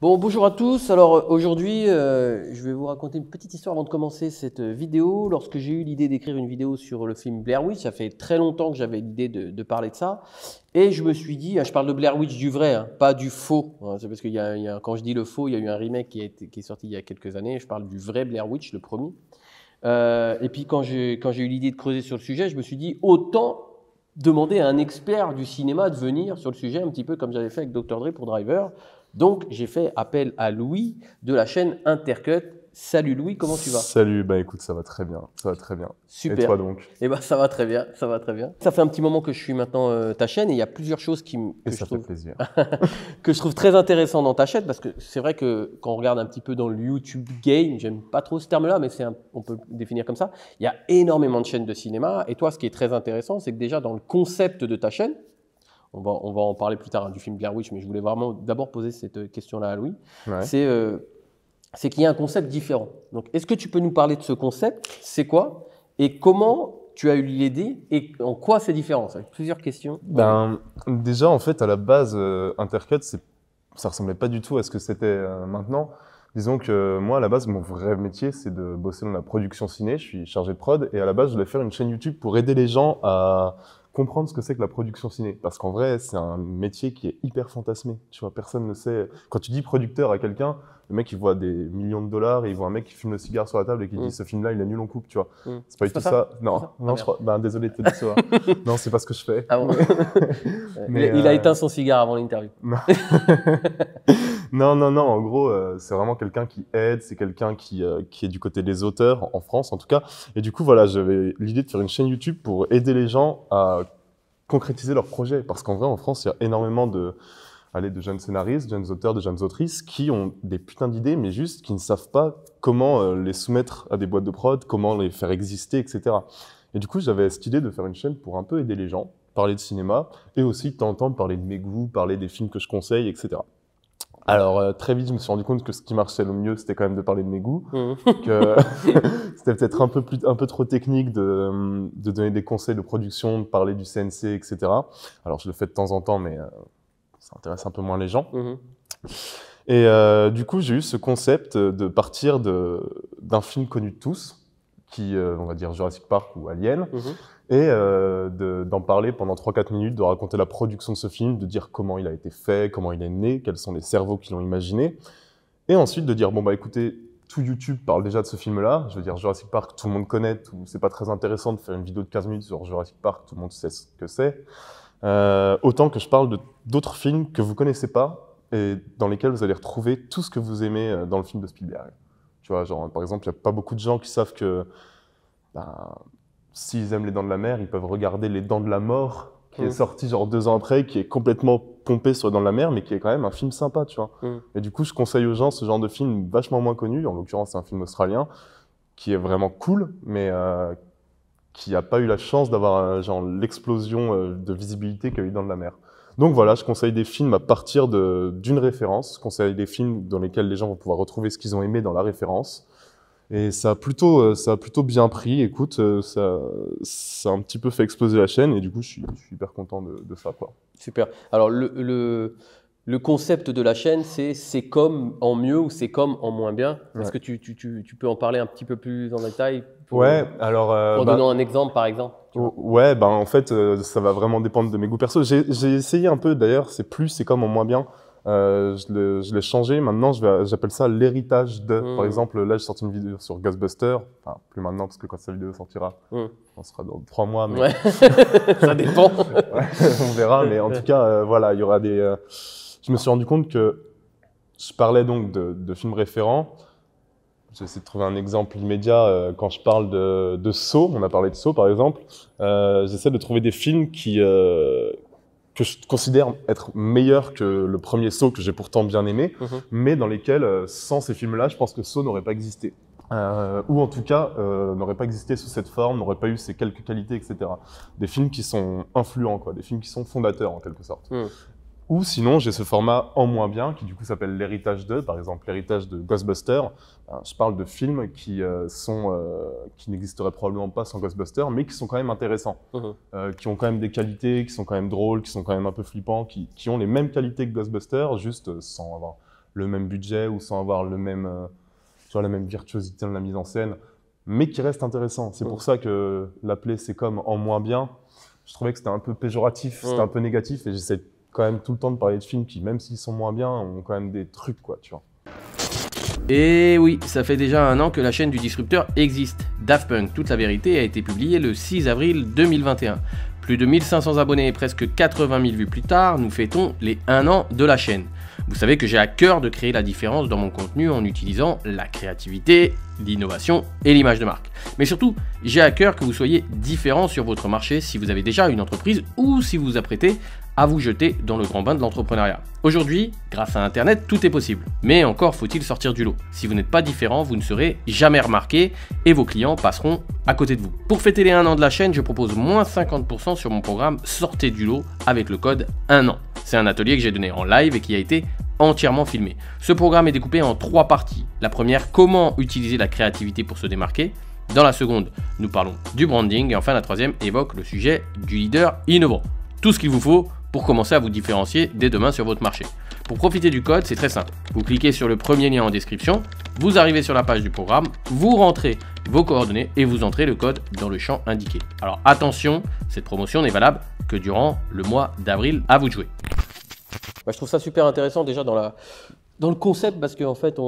Bon, bonjour à tous. Alors aujourd'hui, je vais vous raconter une petite histoire avant de commencer cette vidéo. Lorsque j'ai eu l'idée d'écrire une vidéo sur le film Blair Witch, ça fait très longtemps que j'avais l'idée de parler de ça. Et je me suis dit, je parle de Blair Witch du vrai, pas du faux. C'est parce quand je dis le faux, il y a eu un remake qui est sorti il y a quelques années. Je parle du vrai Blair Witch, le premier. Et puis quand j'ai eu l'idée de creuser sur le sujet, je me suis dit, autant demander à un expert du cinéma de venir sur le sujet, un petit peu comme j'avais fait avec Dr. Dre pour Driver. Donc, j'ai fait appel à Louis de la chaîne Intercut. Salut Louis, comment tu vas? Salut, bah écoute, ça va très bien, ça va très bien. Super. Et toi donc? Eh ben, ça va très bien, ça va très bien. Ça fait un petit moment que je suis maintenant ta chaîne et il y a plusieurs choses Et ça fait plaisir. que je trouve très intéressantes dans ta chaîne parce que c'est vrai que quand on regarde un petit peu dans le YouTube game, j'aime pas trop ce terme-là, mais on peut le définir comme ça. Il y a énormément de chaînes de cinéma et toi, ce qui est très intéressant, c'est que déjà dans le concept de ta chaîne, on va en parler plus tard du film Blair Witch, mais je voulais vraiment d'abord poser cette question-là à Louis. Ouais. C'est qu'il y a un concept différent. Donc, est-ce que tu peux nous parler de ce concept? C'est quoi? Et comment tu as eu l'idée? Et en quoi c'est différent? Ça fait plusieurs questions. Déjà, en fait, à la base, Intercut, ça ressemblait pas du tout à ce que c'était maintenant. Disons que moi, à la base, mon vrai métier, c'est de bosser dans la production ciné. Je suis chargé de prod et à la base, je voulais faire une chaîne YouTube pour aider les gens à comprendre ce que c'est que la production ciné. Parce qu'en vrai, c'est un métier qui est hyper fantasmé. Tu vois, personne ne sait. Quand tu dis producteur à quelqu'un, le mec, il voit des millions de dollars et il voit un mec qui fume le cigare sur la table et qui dit ce film-là, il est nul en coupe, tu vois. C'est pas du tout ça. Non, non, je crois. Désolé de te décevoir. Non, c'est pas ce que je fais. Ah bon. Mais il a éteint son cigare avant l'interview. Non. Non. En gros, c'est vraiment quelqu'un qui aide, c'est quelqu'un qui est du côté des auteurs, en France en tout cas. Et du coup, voilà, j'avais l'idée de faire une chaîne YouTube pour aider les gens à concrétiser leurs projets. Parce qu'en vrai, en France, il y a énormément de jeunes scénaristes, de jeunes auteurs, de jeunes autrices qui ont des putains d'idées, mais juste qui ne savent pas comment les soumettre à des boîtes de prod, comment les faire exister, etc. Et du coup, j'avais cette idée de faire une chaîne pour un peu aider les gens, parler de cinéma, et aussi de temps en temps parler de mes goûts, parler des films que je conseille, etc. Alors, très vite, je me suis rendu compte que ce qui marchait le mieux, c'était quand même de parler de mes goûts, que c'était peut-être un peu trop technique de donner des conseils de production, de parler du CNC, etc. Alors, je le fais de temps en temps, mais ça intéresse un peu moins les gens. Et du coup, j'ai eu ce concept de partir d'un film connu de tous, qui, on va dire Jurassic Park ou Alien, et d'en parler pendant 3-4 minutes, de raconter la production de ce film, de dire comment il a été fait, comment il est né, quels sont les cerveaux qui l'ont imaginé, et ensuite de dire, bon bah écoutez, tout YouTube parle déjà de ce film-là, je veux dire Jurassic Park, tout le monde connaît, c'est pas très intéressant de faire une vidéo de 15 minutes sur Jurassic Park, tout le monde sait ce que c'est. Autant que je parle d'autres films que vous connaissez pas, et dans lesquels vous allez retrouver tout ce que vous aimez dans le film de Spielberg. Tu vois, genre, par exemple, il n'y a pas beaucoup de gens qui savent que s'ils aiment Les Dents de la Mer, ils peuvent regarder Les Dents de la Mort, qui est sorti genre 2 ans après, qui est complètement pompé sur Les Dents de la Mer, mais qui est quand même un film sympa, tu vois. Et du coup, je conseille aux gens ce genre de film vachement moins connu. En l'occurrence, c'est un film australien qui est vraiment cool, mais qui n'a pas eu la chance d'avoir genre l'explosion de visibilité qu'a eu Dans de la Mer. Donc voilà, je conseille des films à partir d'une référence. Je conseille des films dans lesquels les gens vont pouvoir retrouver ce qu'ils ont aimé dans la référence. Et ça a plutôt bien pris. Écoute, ça a un petit peu fait exploser la chaîne et du coup, je suis hyper content de ça, quoi. Super. Alors, le concept de la chaîne, c'est comme en mieux ou c'est comme en moins bien. Est-ce que tu peux en parler un petit peu plus en détail en donnant un exemple, par exemple? Ouais, en fait, ça va vraiment dépendre de mes goûts perso. J'ai essayé un peu, d'ailleurs, c'est comme en moins bien. Je l'ai changé. Maintenant, j'appelle ça l'héritage de. Par exemple, là, j'ai sorti une vidéo sur Ghostbusters. Enfin, plus maintenant, parce que quand sa vidéo sortira, on sera dans 3 mois. Mais... Ouais, ça dépend. On verra. Mais en tout cas, voilà, il y aura des... Je me suis rendu compte que je parlais donc de films référents. J'essaie de trouver un exemple immédiat. Quand je parle de Saw, on a parlé de Saw, par exemple, j'essaie de trouver des films que je considère être meilleur que le premier Saw, que j'ai pourtant bien aimé, mais dans lesquels, sans ces films-là, je pense que Saw n'aurait pas existé. Ou en tout cas, n'aurait pas existé sous cette forme, n'aurait pas eu ces quelques qualités, etc. Des films qui sont influents, quoi, des films qui sont fondateurs, en quelque sorte. Ou sinon, j'ai ce format en moins bien, qui du coup s'appelle l'héritage de, par exemple l'héritage de Ghostbusters. Je parle de films qui n'existeraient probablement pas sans Ghostbusters, mais qui sont quand même intéressants, qui ont quand même des qualités, qui sont quand même drôles, qui sont quand même un peu flippants, qui ont les mêmes qualités que Ghostbusters, juste sans avoir le même budget ou sans avoir le même, tu vois, la même virtuosité dans la mise en scène, mais qui reste intéressant. C'est pour ça que l'appeler c'est comme en moins bien, je trouvais que c'était un peu péjoratif, c'était un peu négatif, et j'essaie quand même tout le temps de parler de films qui, même s'ils sont moins bien, ont quand même des trucs, quoi, tu vois. Et oui, ça fait déjà 1 an que la chaîne du disrupteur existe. Daft Punk, toute la vérité, a été publiée le 6 avril 2021. Plus de 1500 abonnés et presque 80 000 vues plus tard, nous fêtons les 1 an de la chaîne. Vous savez que j'ai à cœur de créer la différence dans mon contenu en utilisant la créativité, l'innovation et l'image de marque. Mais surtout, j'ai à cœur que vous soyez différent sur votre marché si vous avez déjà une entreprise ou si vous vous apprêtez à vous jeter dans le grand bain de l'entrepreneuriat. Aujourd'hui, grâce à Internet, tout est possible. Mais encore faut-il sortir du lot. Si vous n'êtes pas différent, vous ne serez jamais remarqué et vos clients passeront à côté de vous. Pour fêter les 1 an de la chaîne, je propose moins 50% sur mon programme Sortez du lot avec le code 1 an. C'est un atelier que j'ai donné en live et qui a été entièrement filmé. Ce programme est découpé en 3 parties. La première, comment utiliser la créativité pour se démarquer. Dans la seconde, nous parlons du branding. Et enfin, la troisième évoque le sujet du leader innovant. Tout ce qu'il vous faut pour commencer à vous différencier dès demain sur votre marché. Pour profiter du code, c'est très simple. Vous cliquez sur le premier lien en description, vous arrivez sur la page du programme, vous rentrez vos coordonnées et vous entrez le code dans le champ indiqué. Alors attention, cette promotion n'est valable que durant le mois d'avril. À vous de jouer. Je trouve ça super intéressant déjà dans le concept parce qu'en fait,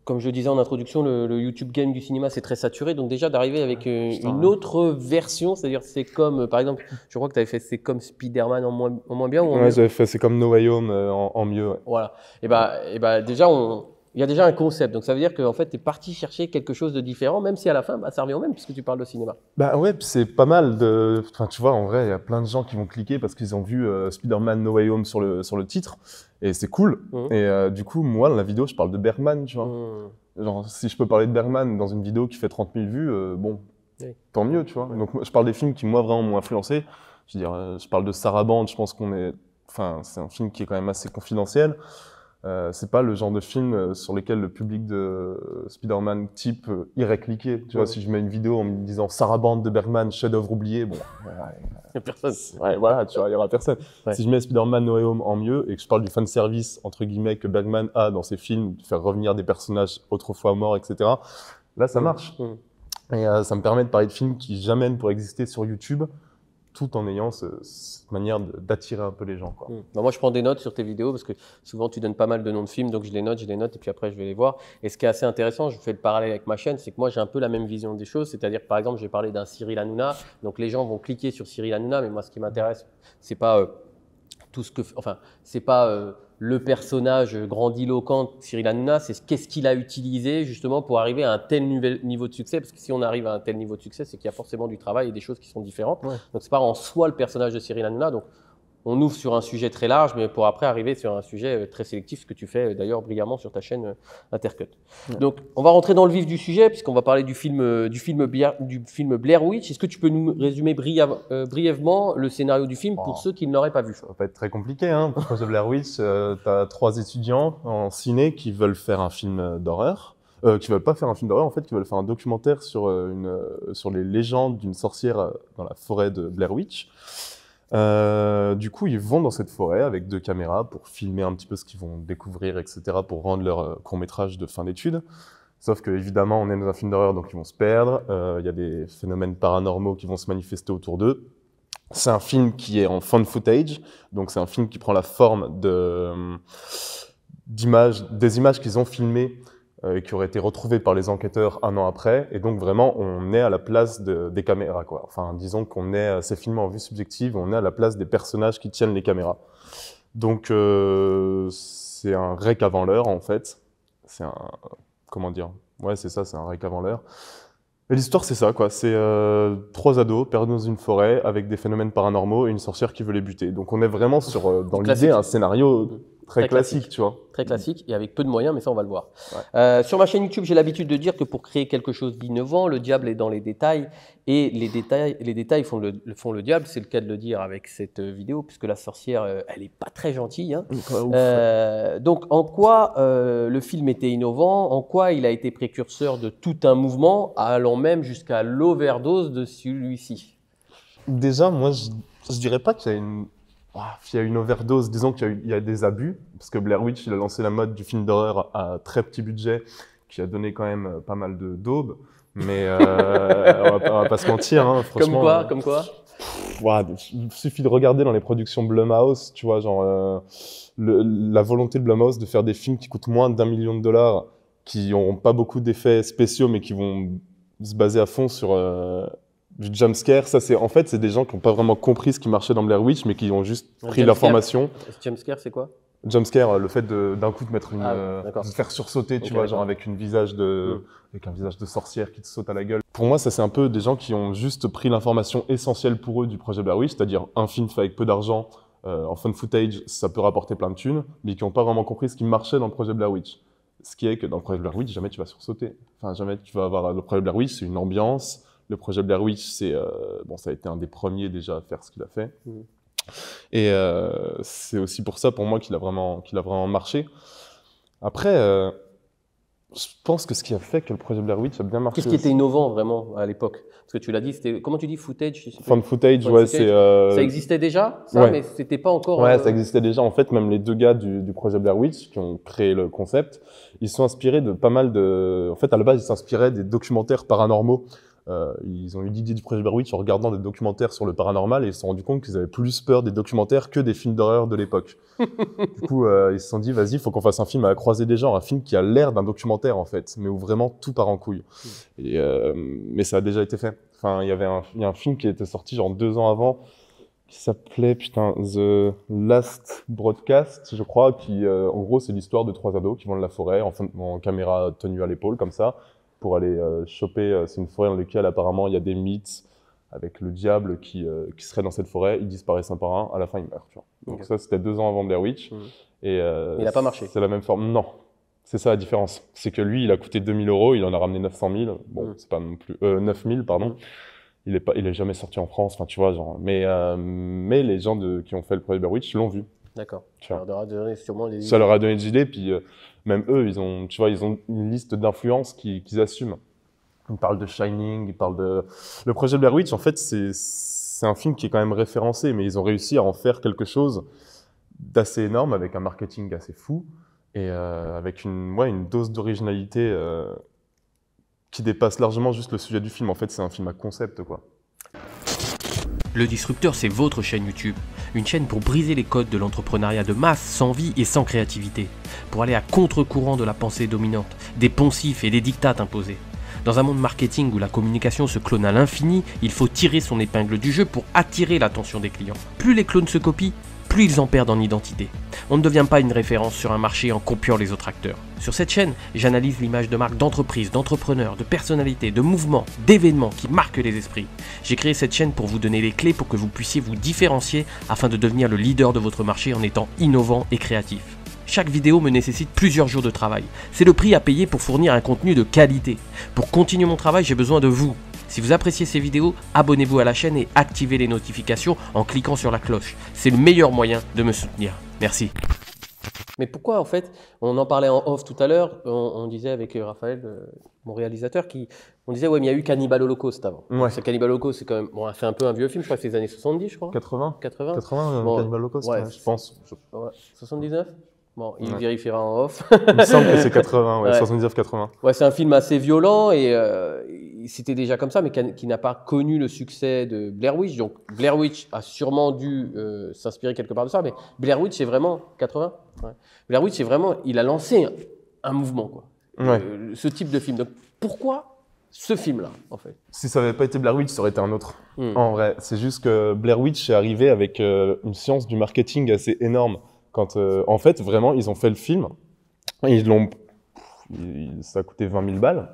comme je le disais en introduction, le YouTube game du cinéma, c'est très saturé. Donc déjà d'arriver avec une autre version, c'est-à-dire c'est comme, par exemple, je crois que tu avais fait c'est comme Spider-Man en moins bien ou en mieux. Ouais, j'avais fait c'est comme No Way Home en mieux. Ouais. Voilà. Et bah déjà, il y a déjà un concept. Donc ça veut dire qu'en fait, tu es parti chercher quelque chose de différent, même si à la fin, ça revient au même puisque tu parles de cinéma. Bah ouais, c'est pas mal de. Enfin, tu vois, en vrai, il y a plein de gens qui vont cliquer parce qu'ils ont vu Spider-Man No Way Home sur le titre. Et c'est cool. Et du coup, moi, dans la vidéo, je parle de Bergman, tu vois. Genre, si je peux parler de Bergman dans une vidéo qui fait 30 000 vues, bon, tant mieux, tu vois. Donc, je parle des films qui, moi, vraiment m'ont influencé. Je veux dire, je parle de Sarabande, je pense qu'on est. Enfin, c'est un film qui est quand même assez confidentiel. C'est pas le genre de film sur lequel le public de Spider-Man type irait cliquer. Tu vois, si je mets une vidéo en me disant Sarabande de Bergman, chef-d'œuvre oublié, bon, il n'y a personne. Ouais, voilà, tu vois, il y aura personne. Si je mets Spider-Man No Way Home en mieux et que je parle du fan service entre guillemets que Bergman a dans ses films, de faire revenir des personnages autrefois morts, etc. Là, ça marche. Et ça me permet de parler de films qui jamais ne pourraient exister sur YouTube, tout en ayant cette manière d'attirer un peu les gens, quoi. Bah moi, je prends des notes sur tes vidéos parce que souvent, tu donnes pas mal de noms de films, donc je les note et puis après, je vais les voir. Et ce qui est assez intéressant, je fais le parallèle avec ma chaîne, c'est que moi, j'ai un peu la même vision des choses. C'est-à-dire, par exemple, j'ai parlé d'un Cyril Hanouna. Donc, les gens vont cliquer sur Cyril Hanouna, mais moi, ce qui m'intéresse, c'est pas tout ce que, enfin, c'est pas le personnage grandiloquent de Cyril Hanouna, c'est qu'est-ce qu'il a utilisé justement pour arriver à un tel niveau de succès. Parce que si on arrive à un tel niveau de succès, c'est qu'il y a forcément du travail et des choses qui sont différentes. Donc c'est pas en soi le personnage de Cyril Hanouna. Donc on ouvre sur un sujet très large, mais pour après arriver sur un sujet très sélectif, ce que tu fais d'ailleurs brillamment sur ta chaîne Intercut. Donc on va rentrer dans le vif du sujet, puisqu'on va parler du film Blair Witch. Est-ce que tu peux nous résumer brièvement le scénario du film pour ceux qui ne l'auraient pas vu? Ça va pas être très compliqué, hein. Pour The Blair Witch, tu as 3 étudiants en ciné qui veulent faire un film d'horreur. Qui veulent pas faire un film d'horreur, en fait, qui veulent faire un documentaire sur les légendes d'une sorcière dans la forêt de Blair Witch. Du coup, ils vont dans cette forêt avec 2 caméras pour filmer un petit peu ce qu'ils vont découvrir, etc., pour rendre leur court-métrage de fin d'études. Sauf que, évidemment, on est dans un film d'horreur, donc ils vont se perdre. Il y a des phénomènes paranormaux qui vont se manifester autour d'eux. C'est un film qui est en found footage, donc c'est un film qui prend la forme des images qu'ils ont filmées et qui auraient été retrouvées par les enquêteurs 1 an après. Et donc vraiment, on est à la place des caméras, quoi. Enfin, disons qu'on est, c'est filmé en vue subjective, on est à la place des personnages qui tiennent les caméras. Donc c'est un rec avant l'heure, en fait. C'est un... Comment dire? Ouais, c'est ça, c'est un rec avant l'heure. Et l'histoire, c'est ça, quoi. C'est 3 ados perdus dans une forêt avec des phénomènes paranormaux et une sorcière qui veut les buter. Donc on est vraiment sur, dans l'idée, un scénario très classique, tu vois. Très classique et avec peu de moyens, mais ça, on va le voir. Sur ma chaîne YouTube, j'ai l'habitude de dire que pour créer quelque chose d'innovant, le diable est dans les détails et les détails font le diable. C'est le cas de le dire avec cette vidéo, puisque la sorcière, elle n'est pas très gentille, hein. Donc, en quoi le film était innovant, en quoi il a été précurseur de tout un mouvement, allant même jusqu'à l'overdose de celui-ci? Déjà, moi, je dirais pas qu'il y a une il y a une overdose, disons qu'il y a des abus, parce que Blair Witch, il a lancé la mode du film d'horreur à très petit budget, qui a donné quand même pas mal de daubes, mais on va pas se mentir, hein, franchement. Comme quoi Il suffit de regarder dans les productions Blumhouse, tu vois, genre la volonté de Blumhouse de faire des films qui coûtent moins d'1 million de dollars, qui n'ont pas beaucoup d'effets spéciaux, mais qui vont se baser à fond sur du jumpscare. Ça, c'est des gens qui n'ont pas vraiment compris ce qui marchait dans Blair Witch, mais qui ont juste pris l'information. Jumpscare, c'est quoi? Jumpscare, le fait d'un coup de mettre de faire sursauter, tu vois, genre avec un visage de sorcière qui te saute à la gueule. Pour moi, ça c'est un peu des gens qui ont juste pris l'information essentielle pour eux du projet Blair Witch, c'est-à-dire un film fait avec peu d'argent, en fun footage, ça peut rapporter plein de thunes, mais qui n'ont pas vraiment compris ce qui marchait dans le projet Blair Witch. Ce qui est que dans le projet Blair Witch, jamais tu vas sursauter. Enfin, jamais tu vas avoir le projet Blair Witch, c'est une ambiance. Le projet Blair Witch, ça a été un des premiers déjà à faire ce qu'il a fait. Et c'est aussi pour ça, pour moi, qu'il a vraiment marché. Après, je pense que ce qui a fait que le projet Blair Witch a bien marché. Qu'est-ce qui était innovant vraiment à l'époque? Parce que tu l'as dit, c'était, comment tu dis, footage? Fan footage, ouais, c'est... Ça existait déjà, ça, ouais. Mais c'était pas encore... Ouais, ça existait déjà. En fait, même les deux gars du projet Blair Witch qui ont créé le concept, ils sont inspirés de pas mal de... En fait, à la base, ils s'inspiraient des documentaires paranormaux. Ils ont eu l'idée du projet Blair Witch en regardant des documentaires sur le paranormal et ils se sont rendus compte qu'ils avaient plus peur des documentaires que des films d'horreur de l'époque. Du coup, ils se sont dit, vas-y, il faut qu'on fasse un film à la croisée des genres, un film qui a l'air d'un documentaire en fait, mais où vraiment tout part en couille. Mais ça a déjà été fait. Enfin, il y a un film qui était sorti genre 2 ans avant, qui s'appelait The Last Broadcast, je crois, qui en gros c'est l'histoire de 3 ados qui vont de la forêt en caméra tenue à l'épaule comme ça, pour aller choper, c'est une forêt dans laquelle apparemment il y a des mythes avec le diable qui serait dans cette forêt, ils disparaissent un par un, à la fin ils meurent. Tu vois. Donc ça c'était 2 ans avant Blair Witch. Et il n'a pas marché. C'est la même forme, non. C'est ça la différence. C'est que lui il a coûté 2 000 €, il en a ramené 900 000, bon c'est pas non plus, 9 000 pardon. Il est jamais sorti en France, enfin tu vois, genre. Mais les gens qui ont fait le projet Blair Witch l'ont vu. D'accord. Ça leur a donné sûrement des idées. Ça leur a donné des idées, puis même eux, ils ont une liste d'influences qu'ils assument. Ils parlent de Shining, ils parlent de... Le projet Blair Witch, en fait, c'est un film qui est quand même référencé, mais ils ont réussi à en faire quelque chose d'assez énorme, avec un marketing assez fou, et avec une dose d'originalité qui dépasse largement juste le sujet du film. En fait, c'est un film à concept, quoi. Le Disrupteur, c'est votre chaîne YouTube. Une chaîne pour briser les codes de l'entrepreneuriat de masse, sans vie et sans créativité. Pour aller à contre-courant de la pensée dominante, des poncifs et des dictates imposés. Dans un monde marketing où la communication se clone à l'infini, il faut tirer son épingle du jeu pour attirer l'attention des clients. Plus les clones se copient, plus ils en perdent en identité. On ne devient pas une référence sur un marché en copiant les autres acteurs. Sur cette chaîne, j'analyse l'image de marques d'entreprises, d'entrepreneurs, de personnalités, de mouvements, d'événements qui marquent les esprits. J'ai créé cette chaîne pour vous donner les clés pour que vous puissiez vous différencier afin de devenir le leader de votre marché en étant innovant et créatif. Chaque vidéo me nécessite plusieurs jours de travail. C'est le prix à payer pour fournir un contenu de qualité. Pour continuer mon travail, j'ai besoin de vous. Si vous appréciez ces vidéos, abonnez-vous à la chaîne et activez les notifications en cliquant sur la cloche. C'est le meilleur moyen de me soutenir. Merci. Mais pourquoi, en fait, on en parlait en off tout à l'heure, on disait avec Raphaël, mon réalisateur, on disait, ouais, mais il y a eu Cannibal Holocaust avant. Ouais. Cannibal Holocaust, c'est quand même, bon, c'est un peu un vieux film, je crois que c'est les années 70, je crois. 80 80 bon, Cannibal Holocaust, ouais, je pense. Ouais. 79 Bon, il vérifiera en off. Il me semble que c'est 80, ouais. 79-80. Ouais, c'est un film assez violent et c'était déjà comme ça, mais qui n'a pas connu le succès de Blair Witch. Donc Blair Witch a sûrement dû s'inspirer quelque part de ça, mais Blair Witch c'est vraiment 80. Ouais. Blair Witch c'est vraiment, il a lancé un mouvement quoi. Ouais. Ce type de film. Donc pourquoi ce film-là en fait? Si ça n'avait pas été Blair Witch, ça aurait été un autre. En vrai, c'est juste que Blair Witch est arrivé avec une science du marketing assez énorme. Quand, en fait, vraiment, ils ont fait le film, ça a coûté 20 000 balles.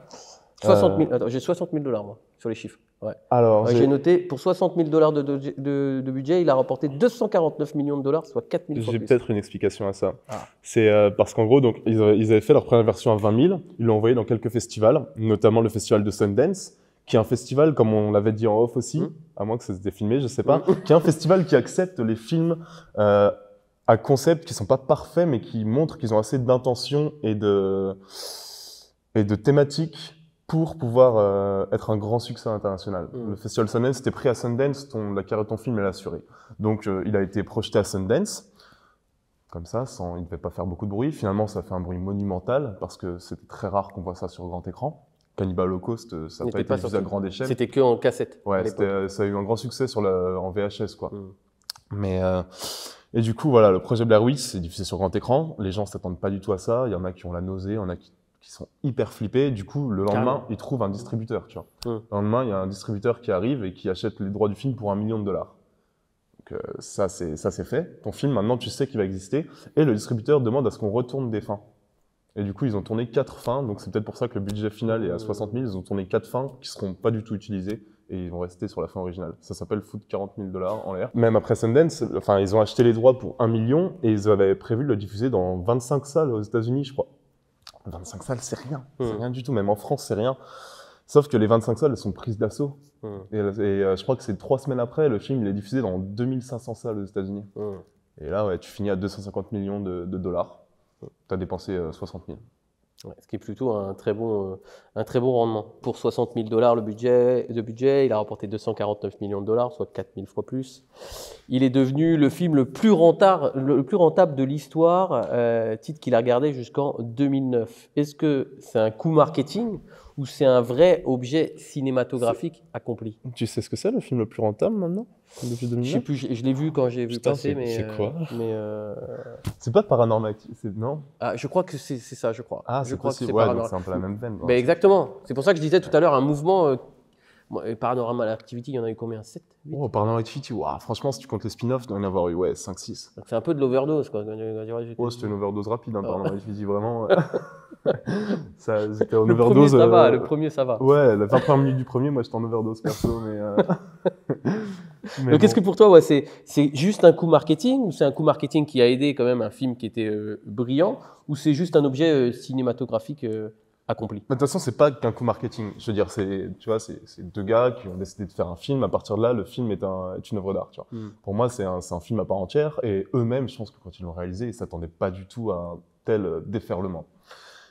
60 000, attends, j'ai 60 000 $, moi, sur les chiffres. Ouais. Alors, j'ai noté, pour 60 000 $ de budget, il a rapporté 249 millions de dollars, soit 4 000 fois j'ai plus. peut-être une explication à ça. C'est parce qu'en gros, donc, ils avaient fait leur première version à 20 000, ils l'ont envoyé dans quelques festivals, notamment le festival de Sundance, qui est un festival, comme on l'avait dit en off aussi, à moins que ça s'était filmé, je sais pas, qui est un festival qui accepte les films à concept qui sont pas parfaits, mais qui montrent qu'ils ont assez d'intention et de thématiques pour pouvoir être un grand succès international. Le Festival Sundance était pris à Sundance, la carrière de ton film est assurée. Donc il a été projeté à Sundance, comme ça, il ne devait pas faire beaucoup de bruit. Finalement, ça fait un bruit monumental, parce que c'était très rare qu'on voit ça sur grand écran. Cannibal Holocaust, ça n'a pas été diffusé à grande échelle. C'était que en cassette. Ouais, ça a eu un grand succès en VHS, quoi. Mais et du coup, voilà, le projet Blair Witch, c'est diffusé sur grand écran. Les gens s'attendent pas du tout à ça. Il y en a qui ont la nausée, il y en a qui sont hyper flippés. Du coup, le lendemain, ils trouvent un distributeur, tu vois. Le lendemain, il y a un distributeur qui arrive et qui achète les droits du film pour $1 million. Donc ça, c'est fait. Ton film, maintenant, tu sais qu'il va exister. Et le distributeur demande à ce qu'on retourne des fins. Et du coup, ils ont tourné 4 fins. Donc c'est peut-être pour ça que le budget final est à 60 000. Ils ont tourné 4 fins qui seront pas du tout utilisées. Et ils vont rester sur la fin originale. Ça s'appelle foutre $40 000 en l'air. Même après Sundance, enfin, ils ont acheté les droits pour $1 million et ils avaient prévu de le diffuser dans 25 salles aux États-Unis, je crois. 25 salles, c'est rien. C'est rien du tout. Même en France, c'est rien. Sauf que les 25 salles, elles sont prises d'assaut. Et je crois que c'est 3 semaines après, le film, il est diffusé dans 2500 salles aux États-Unis. Et là, ouais, tu finis à 250 millions de dollars. Tu as dépensé 60 000. Ouais, ce qui est plutôt un très bon rendement. Pour $60 000 le budget, il a rapporté 249 millions de dollars, soit 4000 fois plus. Il est devenu le film le plus rentable de l'histoire, titre qu'il a gardé jusqu'en 2009. Est-ce que c'est un coup marketing ou c'est un vrai objet cinématographique accompli? Tu sais ce que c'est le film le plus rentable maintenant depuis 2009? Je sais plus, je l'ai vu quand j'ai vu passer, mais c'est quoi? C'est pas Paranormal Activity, non? Ah, je crois que c'est ça, je crois. Ah, je c'est crois possible. que Ouais, donc c'est un peu la même veine. Ben exactement. C'est pour ça que je disais tout à l'heure un mouvement. Paranormal Activity, il y en a eu combien? 7, 8? Oh, Paranormal Activity, wow. Franchement, si tu comptes les spin-offs, il doit y en avoir eu 5, 6. C'est un peu de l'overdose, quoi. Oh, c'était une overdose rapide, Paranormal Activity, vraiment. C'était en le overdose. Le premier, ça va. Ouais, la 20 premières minutes du premier, moi, j'étais en overdose perso, mais. Mais donc, est-ce que pour toi, ouais, c'est juste un coup marketing ou c'est un coup marketing qui a aidé quand même un film qui était brillant ou c'est juste un objet cinématographique accompli? De toute façon, c'est pas qu'un coup marketing. Je veux dire, tu vois, c'est 2 gars qui ont décidé de faire un film. À partir de là, le film est une œuvre d'art. Tu vois. Pour moi, c'est un film à part entière. Et eux-mêmes, je pense que quand ils l'ont réalisé, ils s'attendaient pas du tout à un tel déferlement.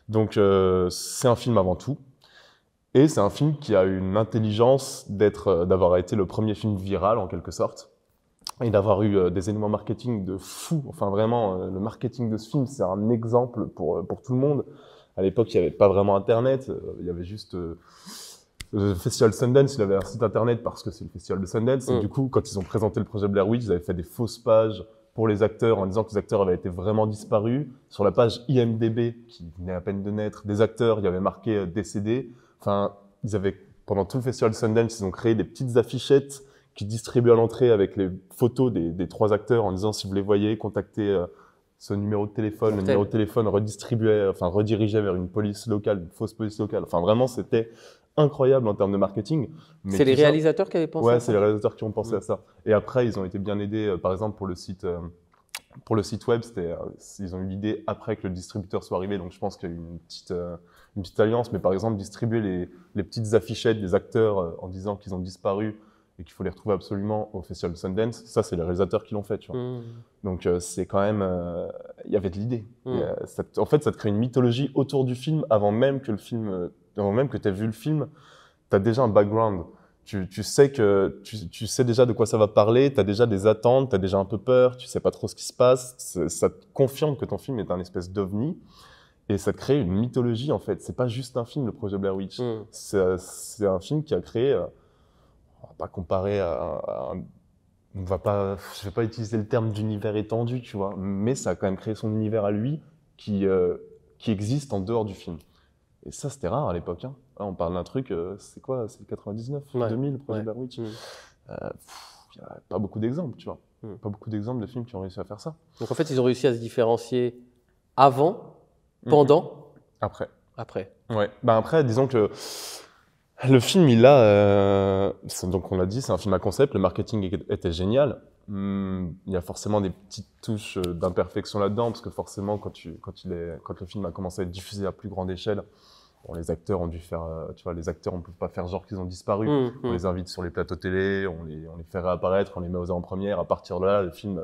Donc, c'est un film avant tout. Et c'est un film qui a une intelligence d'avoir été le premier film viral, en quelque sorte. Et d'avoir eu des éléments marketing de fou. Enfin, vraiment, le marketing de ce film, c'est un exemple pour tout le monde. À l'époque, il n'y avait pas vraiment Internet, il y avait juste le Festival Sundance, il avait un site Internet parce que c'est le Festival de Sundance. Et du coup, quand ils ont présenté le projet Blair Witch, ils avaient fait des fausses pages pour les acteurs en disant que les acteurs avaient été vraiment disparus. Sur la page IMDb, qui venait à peine de naître, des acteurs, il y avait marqué décédés. Enfin, pendant tout le Festival Sundance, ils ont créé des petites affichettes qui distribuaient à l'entrée avec les photos des 3 acteurs en disant si vous les voyez, contactez ce numéro de téléphone. Le numéro de téléphone redirigeait vers une police locale, une fausse police locale. Enfin, vraiment, c'était incroyable en termes de marketing. C'est les réalisateurs qui avaient pensé à ça? Ouais, c'est les réalisateurs qui ont pensé à ça. Et après, ils ont été bien aidés, par exemple, pour le site web, ils ont eu l'idée après que le distributeur soit arrivé. Donc, je pense qu'il y a eu une petite alliance. Mais par exemple, distribuer les petites affichettes des acteurs en disant qu'ils ont disparu et qu'il faut les retrouver absolument au Festival de Sundance, ça, c'est les réalisateurs qui l'ont fait, tu vois. Donc, c'est quand même... Il y avait de l'idée. En fait, ça te crée une mythologie autour du film avant même que tu aies vu le film. Tu as déjà un background. Tu sais déjà de quoi ça va parler, tu as déjà des attentes, tu as déjà un peu peur, tu sais pas trop ce qui se passe. Ça te confirme que ton film est un espèce d'ovni. Et ça te crée une mythologie, en fait. C'est pas juste un film, le projet Blair Witch. C'est un film qui a créé... on va pas comparer je vais pas utiliser le terme d'univers étendu, tu vois, mais ça a quand même créé son univers à lui qui existe en dehors du film. Et ça, c'était rare à l'époque. Hein. Là, on parle d'un truc, c'est quoi? C'est le 99, 2000, le projet Blair Witch. Il n'y a pas beaucoup d'exemples, tu vois. Pas beaucoup d'exemples de films qui ont réussi à faire ça. Donc en fait, ils ont réussi à se différencier avant, pendant, après. Ouais. Après, disons que le film, donc on l'a dit, c'est un film à concept, le marketing était génial. Il y a forcément des petites touches d'imperfection là-dedans, parce que forcément, quand le film a commencé à être diffusé à plus grande échelle, les acteurs ont dû faire, tu vois, les acteurs, on ne peut pas faire genre qu'ils ont disparu. On les invite sur les plateaux télé, on les fait réapparaître, on les met aux avant-premières. À partir de là, le film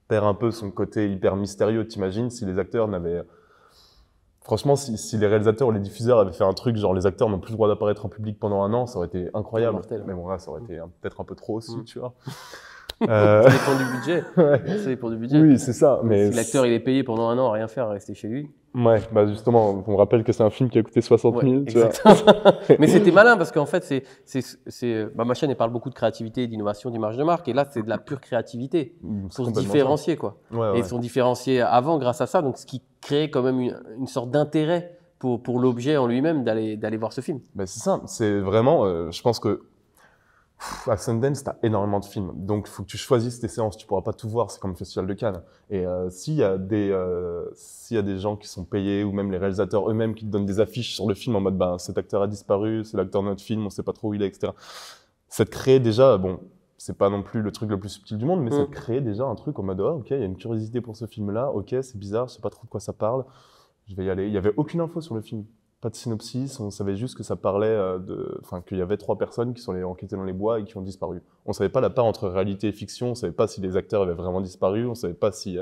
perd un peu son côté hyper mystérieux. T'imagines si les acteurs Franchement, si les réalisateurs ou les diffuseurs avaient fait un truc, genre les acteurs n'ont plus le droit d'apparaître en public pendant un an, ça aurait été incroyable. Mortel. Mais bon, là, ça aurait été peut-être un peu trop aussi, tu vois. Ça dépend du budget. Ouais. Ça dépend du budget. Oui, c'est ça. Mais Si l'acteur il est payé pendant un an à rien faire, à rester chez lui. ouais, bah justement, on rappelle que c'est un film qui a coûté 60 000, Ouais, tu vois. exactement. Mais c'était malin parce qu'en fait, ma chaîne elle parle beaucoup de créativité, d'innovation, d'image de marque. Et là, c'est de la pure créativité. C'est Ils sont complètement différenciés, quoi. ça. Ouais, Et ouais. ils sont différenciés avant grâce à ça. Donc, ce qui crée quand même une sorte d'intérêt pour l'objet en lui-même d'aller voir ce film. Bah, c'est ça, c'est vraiment, je pense que à Sundance, tu as énormément de films, donc il faut que tu choisisses tes séances, tu pourras pas tout voir, c'est comme le Festival de Cannes. Et s'il y a des gens qui sont payés, ou même les réalisateurs eux-mêmes qui te donnent des affiches sur le film en mode ben, cet acteur a disparu, c'est l'acteur de notre film, on sait pas trop où il est, etc. Ça te crée déjà, bon, c'est pas non plus le truc le plus subtil du monde, mais ça te crée déjà un truc en mode ok, il y a une curiosité pour ce film-là, ok, c'est bizarre, je sais pas trop de quoi ça parle, je vais y aller. Il y avait aucune info sur le film. Pas de synopsis, on savait juste que ça parlait qu'il y avait 3 personnes qui sont allées enquêter dans les bois et qui ont disparu. On savait pas la part entre réalité et fiction, on savait pas si les acteurs avaient vraiment disparu, on savait pas si,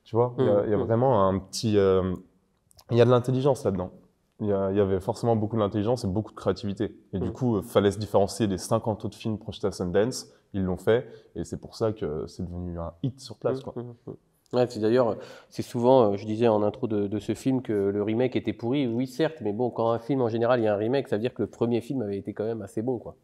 tu vois, il y a vraiment un petit, il y a de l'intelligence là-dedans. Il y avait forcément beaucoup d'intelligence et beaucoup de créativité. Et du coup, fallait se différencier des 50 autres films projetés à Sundance, ils l'ont fait, et c'est pour ça que c'est devenu un hit sur place, quoi. Ouais, d'ailleurs, c'est souvent, je disais en intro de ce film que le remake était pourri. Oui, certes, mais bon, quand un film en général il y a un remake, ça veut dire que le premier film avait été quand même assez bon, quoi.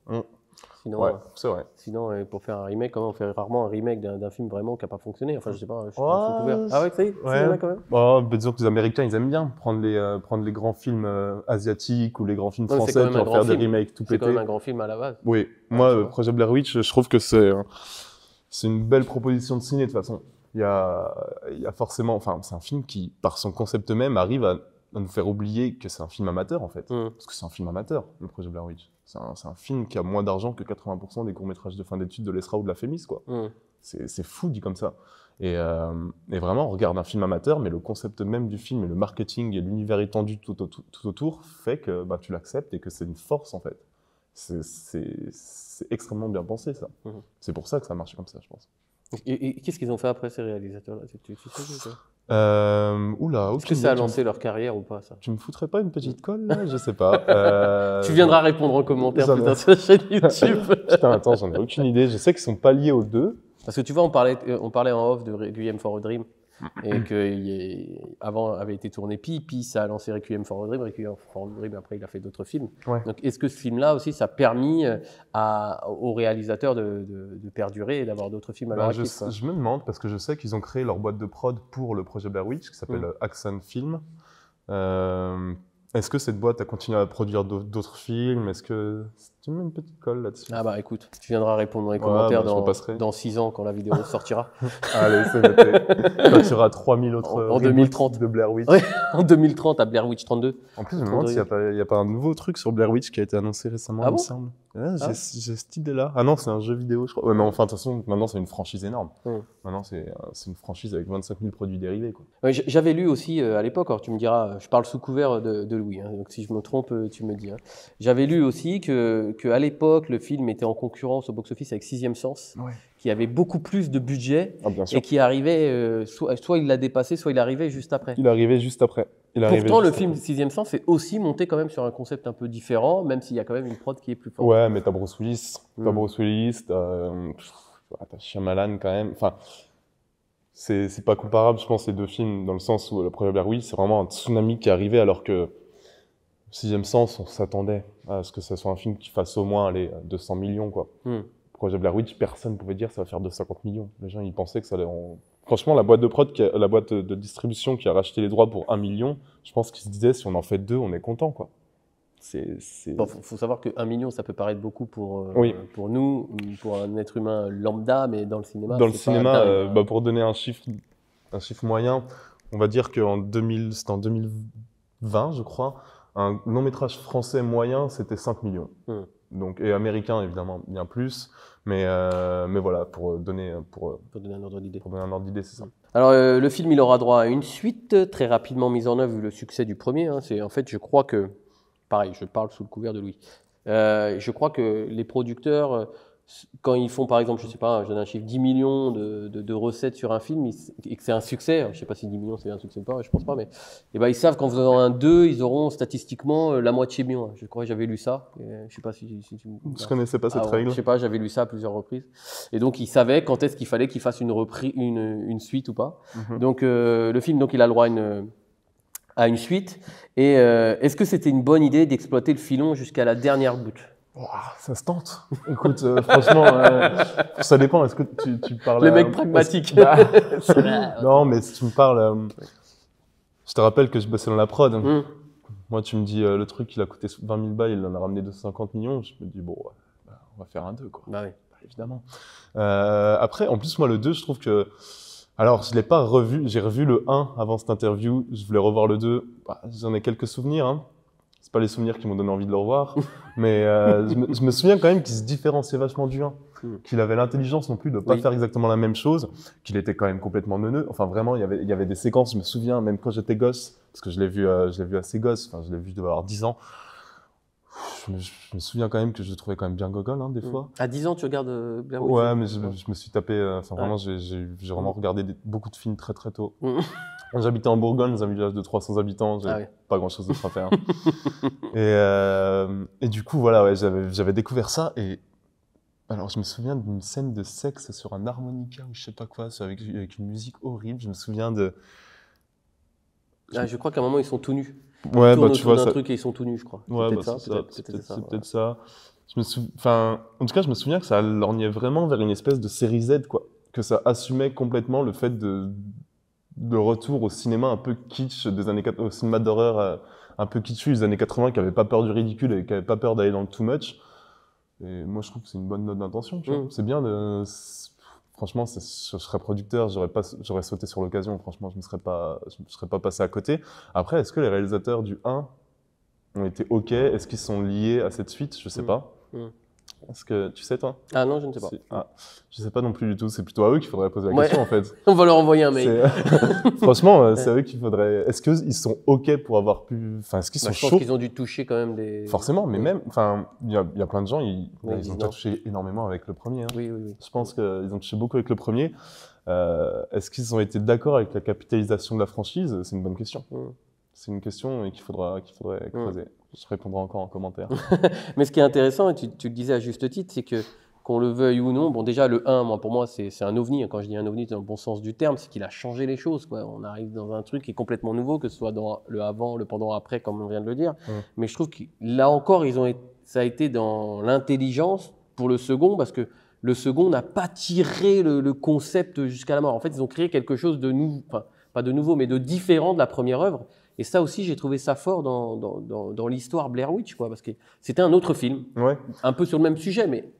Sinon, Ouais, c'est vrai. Sinon, pour faire un remake, quand même, on fait rarement un remake d'un film vraiment qui n'a pas fonctionné. Enfin, je sais pas. Ouais, Ah ouais, ça y est, ouais. il y en a quand même. Oh, disons que les Américains, ils aiment bien prendre les grands films asiatiques ou les grands films Ouais, mais c'est français quand même pour un grand faire des film. remakes tout C'est quand même pétés. un grand film à la base. Oui, tu moi, vois. Projet Blair Witch, je trouve que c'est une belle proposition de ciné de toute façon. Il y a forcément, enfin, c'est un film qui, par son concept même, arrive à nous faire oublier que c'est un film amateur en fait. Parce que c'est un film amateur, le Projet Blair Witch. C'est un film qui a moins d'argent que 80% des courts-métrages de fin d'études de l'ESRA ou de la FEMIS, quoi. C'est fou dit comme ça. Et vraiment, on regarde un film amateur, mais le concept même du film et le marketing et l'univers étendu tout autour fait que bah, tu l'acceptes et que c'est une force en fait. C'est extrêmement bien pensé ça. C'est pour ça que ça marche comme ça, je pense. Et qu'est-ce qu'ils ont fait après, ces réalisateurs-là? Tu sais, Oula, est-ce que ça a lancé leur carrière ou pas, ça? Tu me foutrais pas une petite colle là? Je sais pas. Tu viendras répondre en commentaire j'en ai- plus tard sur la chaîne YouTube. Putain, attends, j'en ai aucune idée. Je sais qu'ils sont pas liés aux deux. Parce que tu vois, on parlait en off de Requiem for a Dream et que avant avait été tourné puis ça a lancé Requiem for a Dream, après il a fait d'autres films. Ouais. Donc est-ce que ce film-là aussi, ça a permis aux réalisateurs de perdurer et d'avoir d'autres films à leur actif, quoi? Je me demande, parce que je sais qu'ils ont créé leur boîte de prod pour le projet Blair Witch, qui s'appelle Axon Film. Est-ce que cette boîte a continué à produire d'autres films? Est-ce que... Tu me mets une petite colle là-dessus? Ah bah écoute, tu viendras répondre dans les commentaires bah, je repasserai. dans 6 ans quand la vidéo sortira. Allez, c'est noté. Quand il y aura 3000 autres En reboots 2030. de Blair Witch. Ouais, en 2030 à Blair Witch 32. En plus, je me demande s'il n'y a pas un nouveau truc sur Blair Witch qui a été annoncé récemment, Ah il me bon? semble. Ouais, j'ai cette idée-là. Ah non, c'est un jeu vidéo, je crois. Ouais, mais enfin, de toute façon, maintenant, c'est une franchise énorme. Maintenant, c'est une franchise avec 25 000 produits dérivés, quoi. Ouais, j'avais lu aussi à l'époque, alors tu me diras, je parle sous couvert de Louis, hein, donc si je me trompe, tu me dis. Hein. J'avais lu aussi qu'à l'époque, le film était en concurrence au box-office avec Sixième Sens, qui avait beaucoup plus de budget et qui arrivait, soit il l'a dépassé, soit il arrivait juste après. Il arrivait juste après. Pourtant, le film Sixième Sens est aussi monté quand même sur un concept un peu différent, même s'il y a quand même une prod qui est plus forte. Ouais, mais t'as Bruce Willis, t'as Shyamalan quand même. Enfin, c'est pas comparable, je pense, ces deux films, dans le sens où le projet Blair Witch, c'est vraiment un tsunami qui est arrivé, alors que Sixième Sens, on s'attendait à ce que ce soit un film qui fasse au moins 200 millions, quoi. Projet Blair Witch, personne ne pouvait dire que ça va faire 250 millions. Les gens, ils pensaient que ça allait... Franchement, la boîte de prod, la boîte de distribution qui a racheté les droits pour 1 million, je pense qu'ils se disaient, si on en fait 2, on est content, quoi. Bon, faut savoir que 1 million, ça peut paraître beaucoup pour nous, pour un être humain lambda, mais dans le cinéma... Dans le cinéma, pour donner un chiffre moyen, on va dire c'était en 2020, je crois, un long-métrage français moyen, c'était 5 millions. Donc, et américain, évidemment, bien plus. Mais voilà, pour donner un ordre d'idée. Pour donner un ordre d'idée, c'est ça. Alors, le film, il aura droit à une suite très rapidement mise en œuvre, vu le succès du premier. Hein. En fait, je crois que... Pareil, je parle sous le couvert de Louis. Je crois que les producteurs quand ils font, par exemple, je sais pas, je donne un chiffre, 10 millions de recettes sur un film et que c'est un succès, je sais pas si 10 millions c'est un succès ou pas, je pense pas, mais et ben, ils savent qu'en faisant un 2, ils auront statistiquement la moitié million. Je crois que j'avais lu ça. Et je sais pas si tu... Je connaissais pas cette règle. Je sais pas, j'avais lu ça à plusieurs reprises. Et donc, ils savaient quand est-ce qu'il fallait qu'ils fassent une suite ou pas. Donc, le film, donc, il a le droit à une suite. Et est-ce que c'était une bonne idée d'exploiter le filon jusqu'à la dernière goutte? Ouah, ça se tente. Écoute, franchement, ça dépend. Est-ce que tu parles... Le mec pragmatique. Non, mais si tu me parles... je te rappelle que je bossais dans la prod. Moi, tu me dis, le truc, il a coûté 20 000 balles, il en a ramené 250 millions. Je me dis, bon, on va faire un 2, quoi. Bah oui. Évidemment. Après, en plus, moi, le 2, je trouve que... Alors, je ne l'ai pas revu. J'ai revu le 1 avant cette interview. Je voulais revoir le 2. J'en ai quelques souvenirs, hein. C'est pas les souvenirs qui m'ont donné envie de le revoir, mais je me souviens quand même qu'il se différenciait vachement du 1, qu'il avait l'intelligence non plus de pas faire exactement la même chose, qu'il était quand même complètement neuneux. Enfin vraiment, il y avait des séquences, je me souviens, même quand j'étais gosse, parce que je l'ai vu assez gosse, enfin je l'ai vu, je devais avoir 10 ans. Je me souviens quand même que je le trouvais quand même bien gogol, hein, des fois. À 10 ans, tu regardes Blair Witch? Ouais, mais je me suis tapé, vraiment, j'ai vraiment regardé beaucoup de films très très tôt. Quand j'habitais en Bourgogne, dans un village de 300 habitants, j'avais pas grand chose d'autre à faire. Et du coup, voilà, ouais, j'avais découvert ça. Et alors, je me souviens d'une scène de sexe sur un harmonica ou je sais pas quoi, avec une musique horrible. Je me souviens de. Je crois qu'à un moment, ils sont tout nus. Ouais, bah tu vois d'un ça. truc et ils sont tout nus, je crois. Ouais, bah c'est peut-être ça. Enfin, en tout cas, je me souviens que ça lorgnait vraiment vers une espèce de série Z, quoi. Que ça assumait complètement le fait de retour au cinéma un peu kitsch des années 80, au cinéma d'horreur un peu kitsch des années 80, qui avait pas peur du ridicule et qui avait pas peur d'aller dans le too much. Et moi, je trouve que c'est une bonne note d'intention, tu vois. C'est bien de... Franchement, je serais producteur, j'aurais sauté sur l'occasion. Franchement, je me serais pas passé à côté. Après, est-ce que les réalisateurs du 1 ont été OK? Est-ce qu'ils sont liés à cette suite? Je sais pas. Est-ce que tu sais, toi? Ah non, je ne sais pas. Je sais pas non plus du tout. C'est plutôt à eux qu'il faudrait poser la question, en fait. On va leur envoyer un mail. Franchement, c'est à eux qu'il faudrait... Est-ce qu'ils sont OK pour avoir pu... Enfin, est-ce qu'ils sont chauds? Je pense qu'ils ont dû toucher quand même des... Forcément, mais même... Enfin, il y a plein de gens, ils ont déjà touché énormément avec le premier. Hein. Oui. Je pense qu'ils ont touché beaucoup avec le premier. Est-ce qu'ils ont été d'accord avec la capitalisation de la franchise? C'est une bonne question. C'est une question qu'il faudrait creuser. Je répondrai encore en commentaire. Mais ce qui est intéressant, et tu le disais à juste titre, c'est que qu'on le veuille ou non, bon déjà le 1, pour moi c'est un ovni. Quand je dis un ovni dans le bon sens du terme, c'est qu'il a changé les choses, quoi. On arrive dans un truc qui est complètement nouveau, que ce soit dans le avant, le pendant, après, comme on vient de le dire. Mais je trouve que là encore, ça a été dans l'intelligence pour le second, parce que le second n'a pas tiré le concept jusqu'à la mort. En fait, ils ont créé quelque chose de nouveau, enfin pas de nouveau, mais de différent de la première œuvre. Et ça aussi, j'ai trouvé ça fort dans l'histoire Blair Witch, quoi, parce que c'était un autre film, un peu sur le même sujet, mais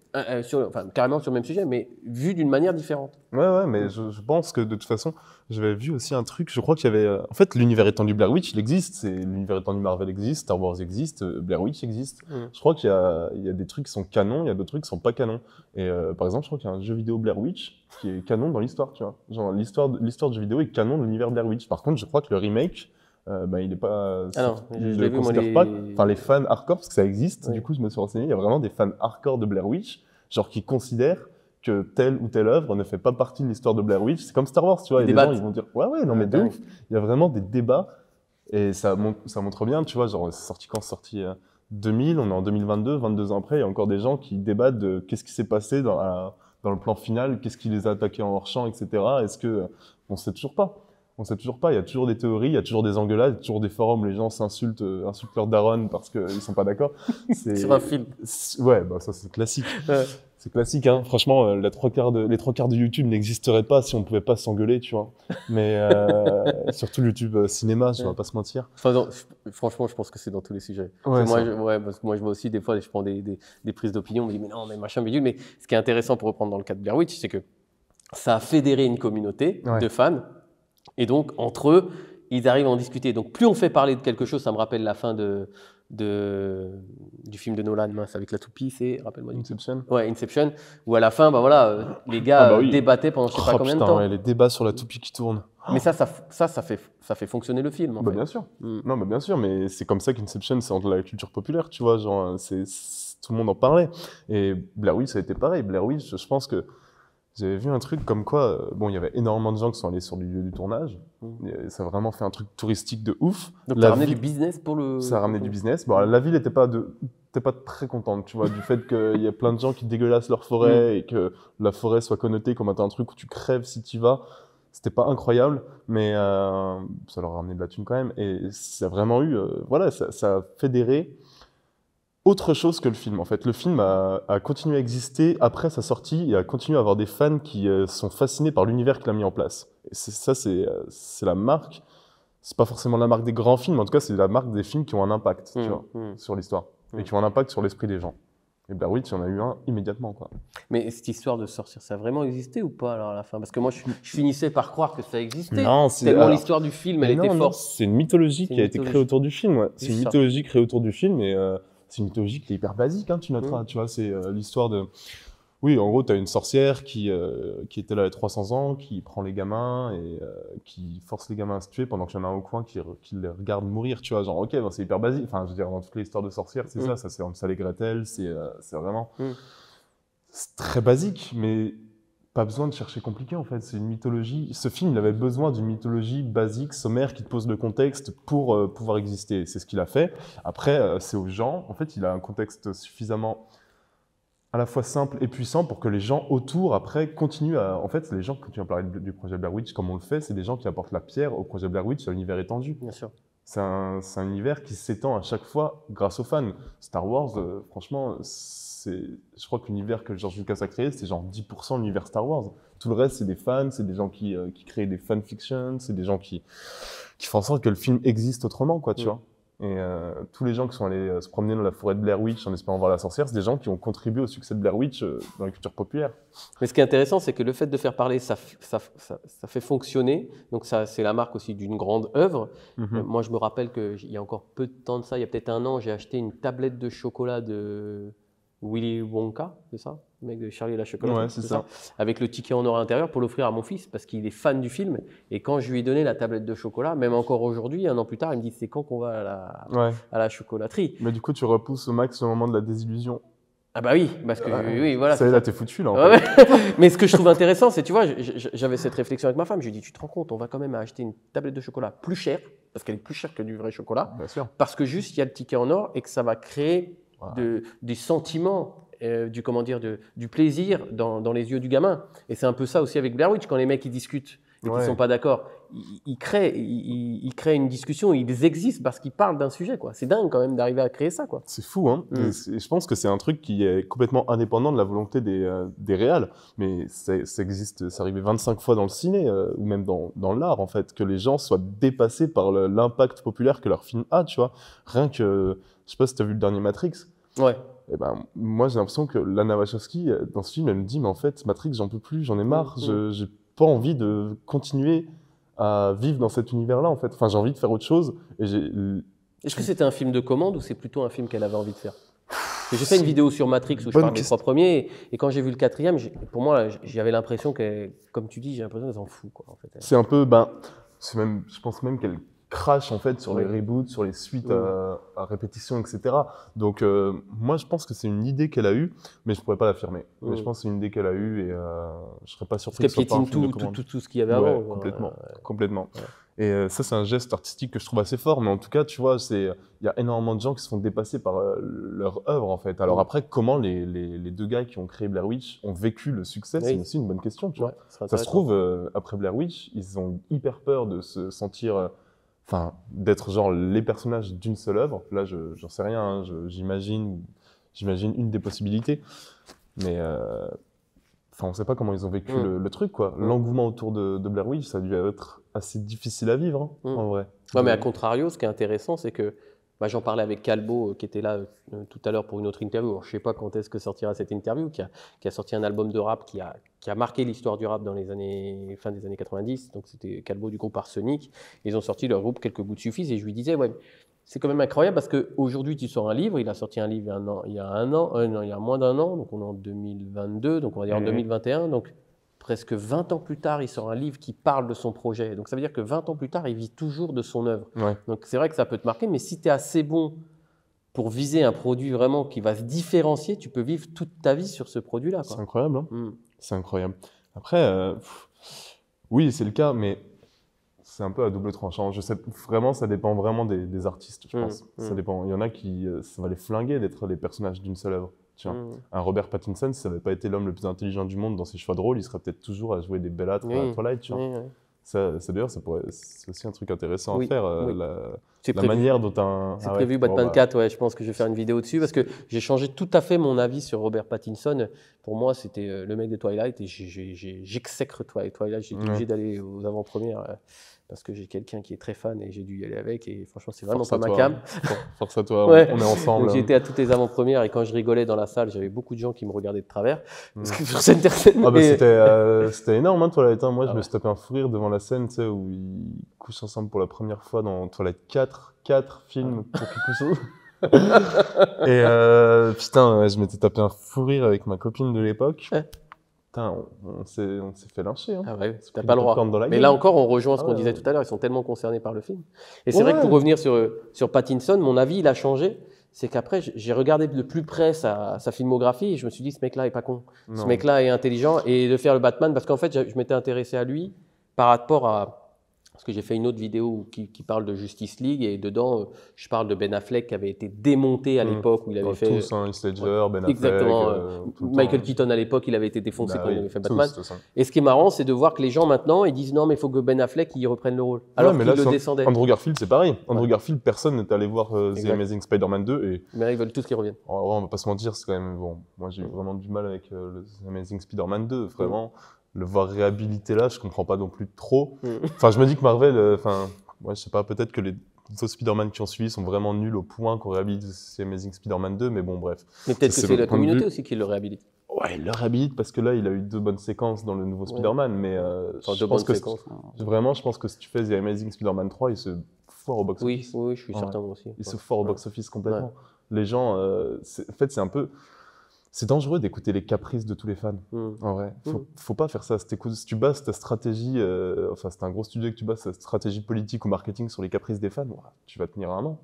carrément sur le même sujet, mais vu d'une manière différente. Ouais, mais je pense que de toute façon, j'avais vu aussi un truc. Je crois qu'il y avait, en fait, l'univers étendu Blair Witch, il existe. L'univers étendu Marvel existe, Star Wars existe, Blair Witch existe. Je crois qu'il y a des trucs qui sont canons, il y a d'autres trucs qui sont pas canons. Et par exemple, je crois qu'il y a un jeu vidéo Blair Witch qui est canon dans l'histoire, tu vois. Genre l'histoire du jeu vidéo est canon de l'univers Blair Witch. Par contre, je crois que le remake il n'est pas. Je le considère pas. Enfin, les fans hardcore, parce que ça existe, du coup, je me suis renseigné, il y a vraiment des fans hardcore de Blair Witch, genre qui considèrent que telle ou telle œuvre ne fait pas partie de l'histoire de Blair Witch. C'est comme Star Wars, tu vois. Et des gens, ils vont dire, non, mais de ouf. Il y a vraiment des débats, et ça montre bien, tu vois, genre, c'est sorti quand? C'est sorti 2000, on est en 2022, 22 ans après, il y a encore des gens qui débattent de qu'est-ce qui s'est passé dans le plan final, qu'est-ce qui les a attaqués en hors-champ, etc. Est-ce que. On ne sait toujours pas. On sait toujours pas, il y a toujours des théories, il y a toujours des engueulades, il y a toujours des forums où les gens insultent leur daronne parce qu'ils sont pas d'accord. Sur un film. Ouais, bah ça c'est classique. C'est classique, hein. Franchement, les trois quarts de YouTube n'existeraient pas si on pouvait pas s'engueuler, tu vois. Mais surtout YouTube cinéma, je vais pas se mentir. Enfin, franchement, je pense que c'est dans tous les sujets. Parce que moi, je vois aussi des fois, je prends des prises d'opinion, on me dit mais non, mais machin, bidule. Mais ce qui est intéressant pour reprendre dans le cas de Blair Witch, c'est que ça a fédéré une communauté de fans. Et donc, entre eux, ils arrivent à en discuter. Donc, plus on fait parler de quelque chose, ça me rappelle la fin du film de Nolan, avec la toupie, c'est, rappelle-moi. Inception. Ouais, Inception, où à la fin, les gars débattaient pendant je sais pas combien de temps. Ouais, les débats sur la toupie qui tourne. Mais ça fait fonctionner le film, en fait. Bien sûr. Non, bien sûr, mais c'est comme ça qu'Inception, c'est entre la culture populaire, tu vois, genre, tout le monde en parlait. Et Blair Witch, ça a été pareil. Blair Witch, je pense que j'avais vu un truc comme quoi, bon, il y avait énormément de gens qui sont allés sur le lieu du tournage. Et ça a vraiment fait un truc touristique de ouf. Donc, ça a ramené du business pour le... Ça a ramené du business. Bon, la ville n'était pas très contente, tu vois, du fait qu'il y a plein de gens qui dégueulassent leur forêt et que la forêt soit connotée comme un truc où tu crèves si tu y vas. C'était pas incroyable, mais ça leur a ramené de la thune quand même. Et ça a vraiment eu, voilà, ça a fédéré autre chose que le film. En fait, le film a continué à exister après sa sortie et a continué à avoir des fans qui sont fascinés par l'univers qu'il a mis en place. Et c'est la marque. C'est pas forcément la marque des grands films, en tout cas, c'est la marque des films qui ont un impact tu vois, sur l'histoire et qui ont un impact sur l'esprit des gens. Et Blair Witch, il y en a eu un immédiatement, quoi. Mais cette histoire de sortir, ça a vraiment existé ou pas alors à la fin? Parce que moi, je finissais par croire que ça existait. Non, tellement l'histoire du film, elle était forte. C'est une mythologie qui a été créée autour du film. Ouais. C'est une mythologie créée autour du film et c'est une mythologie qui est hyper basique, hein, tu noteras. Tu vois, c'est l'histoire de... Oui, en gros, tu as une sorcière qui était là il y a 300 ans, qui prend les gamins et qui force les gamins à se tuer pendant qu'il y en a un au coin qui les regarde mourir, tu vois. Genre, ok, ben, c'est hyper basique. Enfin, je veux dire, dans toutes les histoires de sorcières, c'est ça c'est Hansel et Gretel, c'est vraiment... C'est très basique, mais pas besoin de chercher compliqué, en fait. C'est une mythologie. Ce film, il avait besoin d'une mythologie basique, sommaire, qui te pose le contexte pour pouvoir exister. C'est ce qu'il a fait. Après, c'est aux gens. En fait, il a un contexte suffisamment... à la fois simple et puissant pour que les gens autour, après, continuent à... En fait, les gens, quand tu vas parler du projet Blair Witch, comme on le fait, c'est des gens qui apportent la pierre au projet Blair Witch, à l'univers étendu. Bien sûr. C'est un univers qui s'étend à chaque fois grâce aux fans. Star Wars, franchement, je crois que l'univers que George Lucas a créé, c'est genre 10% de l'univers Star Wars. Tout le reste, c'est des fans, c'est des gens qui créent des fanfictions, c'est des gens qui font en sorte que le film existe autrement, quoi, tu vois. Et tous les gens qui sont allés se promener dans la forêt de Blair Witch en espérant voir la sorcière, c'est des gens qui ont contribué au succès de Blair Witch dans la culture populaire. Mais ce qui est intéressant, c'est que le fait de faire parler, ça fait fonctionner. Donc ça, c'est la marque aussi d'une grande œuvre. Moi, je me rappelle qu'il y a encore peu de temps de ça, il y a peut-être un an, j'ai acheté une tablette de chocolat de Willy Wonka, c'est ça? Le mec de Charlie et la chocolaterie. Ouais, c'est ça. Avec le ticket en or à l'intérieur pour l'offrir à mon fils parce qu'il est fan du film. Et quand je lui ai donné la tablette de chocolat, même encore aujourd'hui, un an plus tard, il me dit c'est quand qu'on va à la chocolaterie. Mais du coup, tu repousses au max le moment de la désillusion. Ah bah oui, parce que oui, voilà. Ça y est, là, t'es foutu, là. En fait. Mais ce que je trouve intéressant, c'est, tu vois, j'avais cette réflexion avec ma femme. Je lui ai dit, tu te rends compte, on va quand même acheter une tablette de chocolat plus chère, parce qu'elle est plus chère que du vrai chocolat. Bien sûr. Parce que juste, il y a le ticket en or et que ça va créer des sentiments, du plaisir dans les yeux du gamin. Et c'est un peu ça aussi avec Blair Witch, quand les mecs ils discutent et qu'ils ne sont pas d'accord, ils créent une discussion, ils existent parce qu'ils parlent d'un sujet, quoi. C'est dingue quand même d'arriver à créer ça, quoi. C'est fou, hein. Et je pense que c'est un truc qui est complètement indépendant de la volonté des réals. Mais ça existe, c'est arrivé 25 fois dans le ciné, ou même dans l'art, en fait, que les gens soient dépassés par l'impact populaire que leur film a, tu vois. Rien que, je sais pas si tu as vu le dernier Matrix. Ouais. Eh ben, moi, j'ai l'impression que Lana Wachowski, dans ce film, elle me dit, mais en fait, Matrix, j'en peux plus, j'en ai marre, j'ai pas envie de continuer à vivre dans cet univers-là, en fait. Enfin, j'ai envie de faire autre chose. Est-ce que c'était un film de commande ou c'est plutôt un film qu'elle avait envie de faire? J'ai fait une vidéo sur Matrix où je parle des 3 premiers, et quand j'ai vu le 4e, pour moi, j'avais l'impression que, comme tu dis, j'ai l'impression qu'elle s'en fout, quoi, en fait. C'est un peu, je pense même qu'elle crache en fait sur les reboots, sur les suites à répétition, etc. Donc moi je pense que c'est une idée qu'elle a eue, mais je pourrais pas l'affirmer. Mais je pense que c'est une idée qu'elle a eue et je serais pas surpris. Parce qu'elle piétine tout ce qu'il y avait avant. Complètement. Et ça c'est un geste artistique que je trouve assez fort, mais en tout cas tu vois, il y a énormément de gens qui se font dépasser par leur œuvre en fait. Alors après, comment les deux gars qui ont créé Blair Witch ont vécu le succès, c'est aussi une bonne question, tu vois. Ça se trouve après Blair Witch, ils ont hyper peur de se sentir d'être genre les personnages d'une seule œuvre. Là, j'en sais rien, hein, j'imagine une des possibilités. Mais on ne sait pas comment ils ont vécu le truc, quoi. L'engouement autour de Blair Witch, ça a dû être assez difficile à vivre, hein, en vrai. Ouais, mais à contrario, ce qui est intéressant, c'est que j'en parlais avec Calbo, qui était là tout à l'heure pour une autre interview. Alors, je ne sais pas quand est-ce que sortira cette interview, qui a sorti un album de rap qui a marqué l'histoire du rap dans les fin des années 90. Donc, c'était Calbo du groupe Arsenic. Ils ont sorti leur groupe Quelques bouts de suffisent. Et je lui disais, ouais, c'est quand même incroyable parce qu'aujourd'hui, tu sors un livre. Il a sorti un livre il y a moins d'un an. Donc, on est en 2022. Donc, on va dire en 2021. Donc, presque 20 ans plus tard, il sort un livre qui parle de son projet. Donc, ça veut dire que 20 ans plus tard, il vit toujours de son œuvre. Ouais. Donc, c'est vrai que ça peut te marquer, mais si tu es assez bon pour viser un produit vraiment qui va se différencier, tu peux vivre toute ta vie sur ce produit-là, C'est quoi. incroyable, hein. Mm. C'est incroyable. Après, oui, c'est le cas, mais c'est un peu à double tranchant. Je sais, vraiment, ça dépend vraiment des artistes, je pense. Ça dépend. Il y en a qui, ça va les flinguer d'être les personnages d'une seule œuvre. Tiens, un Robert Pattinson, si ça n'avait pas été l'homme le plus intelligent du monde dans ses choix de rôle, il serait peut-être toujours à jouer des Bellatres à Twilight, tu vois. D'ailleurs, c'est aussi un truc intéressant à faire, la manière dont C'est prévu, Batman 4, ouais, je pense que je vais faire une vidéo dessus parce que j'ai changé tout à fait mon avis sur Robert Pattinson. Pour moi, c'était le mec de Twilight et j'exècre Twilight. J'ai été obligé d'aller aux avant-premières parce que j'ai quelqu'un qui est très fan et j'ai dû y aller avec et franchement, c'est vraiment pas ma cam. Force à toi, ouais. On est ensemble. Donc, j'ai été à toutes les avant-premières et quand je rigolais dans la salle, j'avais beaucoup de gens qui me regardaient de travers. Parce que sur cette scène, c'était énorme, hein, Twilight. Moi, je me suis tapé un fou rire devant la scène, tu sais, où ils couchent ensemble pour la première fois dans Twilight 4 films pour qu'ils couchent. Et putain, je m'étais tapé un fou rire avec ma copine de l'époque. Putain, on s'est fait lyncher. Hein. Ah ouais, t'as pas le droit. Mais là encore, on rejoint ce qu'on disait tout à l'heure. Ils sont tellement concernés par le film. Et c'est vrai que pour revenir sur Pattinson, mon avis, il a changé. C'est qu'après, j'ai regardé de plus près sa filmographie et je me suis dit, ce mec-là est pas con. Ce mec-là est intelligent. Et de faire le Batman, parce qu'en fait, je m'étais intéressé à lui par rapport à... Parce que j'ai fait une autre vidéo qui parle de Justice League et dedans, je parle de Ben Affleck qui avait été démonté à l'époque où il avait fait... Tous, Heath Ledger, Ben Affleck... Exactement. Michael Keaton à l'époque, il avait été défoncé quand il avait fait Batman. Et ce qui est marrant, c'est de voir que les gens maintenant, ils disent non, mais il faut que Ben Affleck il reprenne le rôle. Alors qu'il le descendait. Andrew Garfield, c'est pareil. Andrew Garfield, personne n'est allé voir The Amazing Spider-Man 2. Et... Mais ils veulent tous qu'ils reviennent. On va pas se mentir, c'est quand même... Bon, moi, j'ai eu vraiment du mal avec The Amazing Spider-Man 2, vraiment. Le voir réhabilité là, je comprends pas non plus trop. Enfin, je me dis que Marvel, ouais, je sais pas, peut-être que les autres Spider-Man qui ont suivi sont vraiment nuls au point qu'on réhabilite The Amazing Spider-Man 2, mais bon, bref. Mais peut-être que c'est la communauté aussi qui le réhabilite. Ouais, il le réhabilite parce que là, il a eu 2 bonnes séquences dans le nouveau Spider-Man, mais je pense que vraiment, je pense que si tu fais The Amazing Spider-Man 3, il se foire au box-office. Oui, je suis certain moi aussi. Il se foire au box-office complètement. Les gens, en fait, c'est un peu... C'est dangereux d'écouter les caprices de tous les fans. En vrai, faut pas faire ça. Si tu bases ta stratégie, c'est un gros studio que tu bases ta stratégie politique ou marketing sur les caprices des fans, tu vas tenir un an.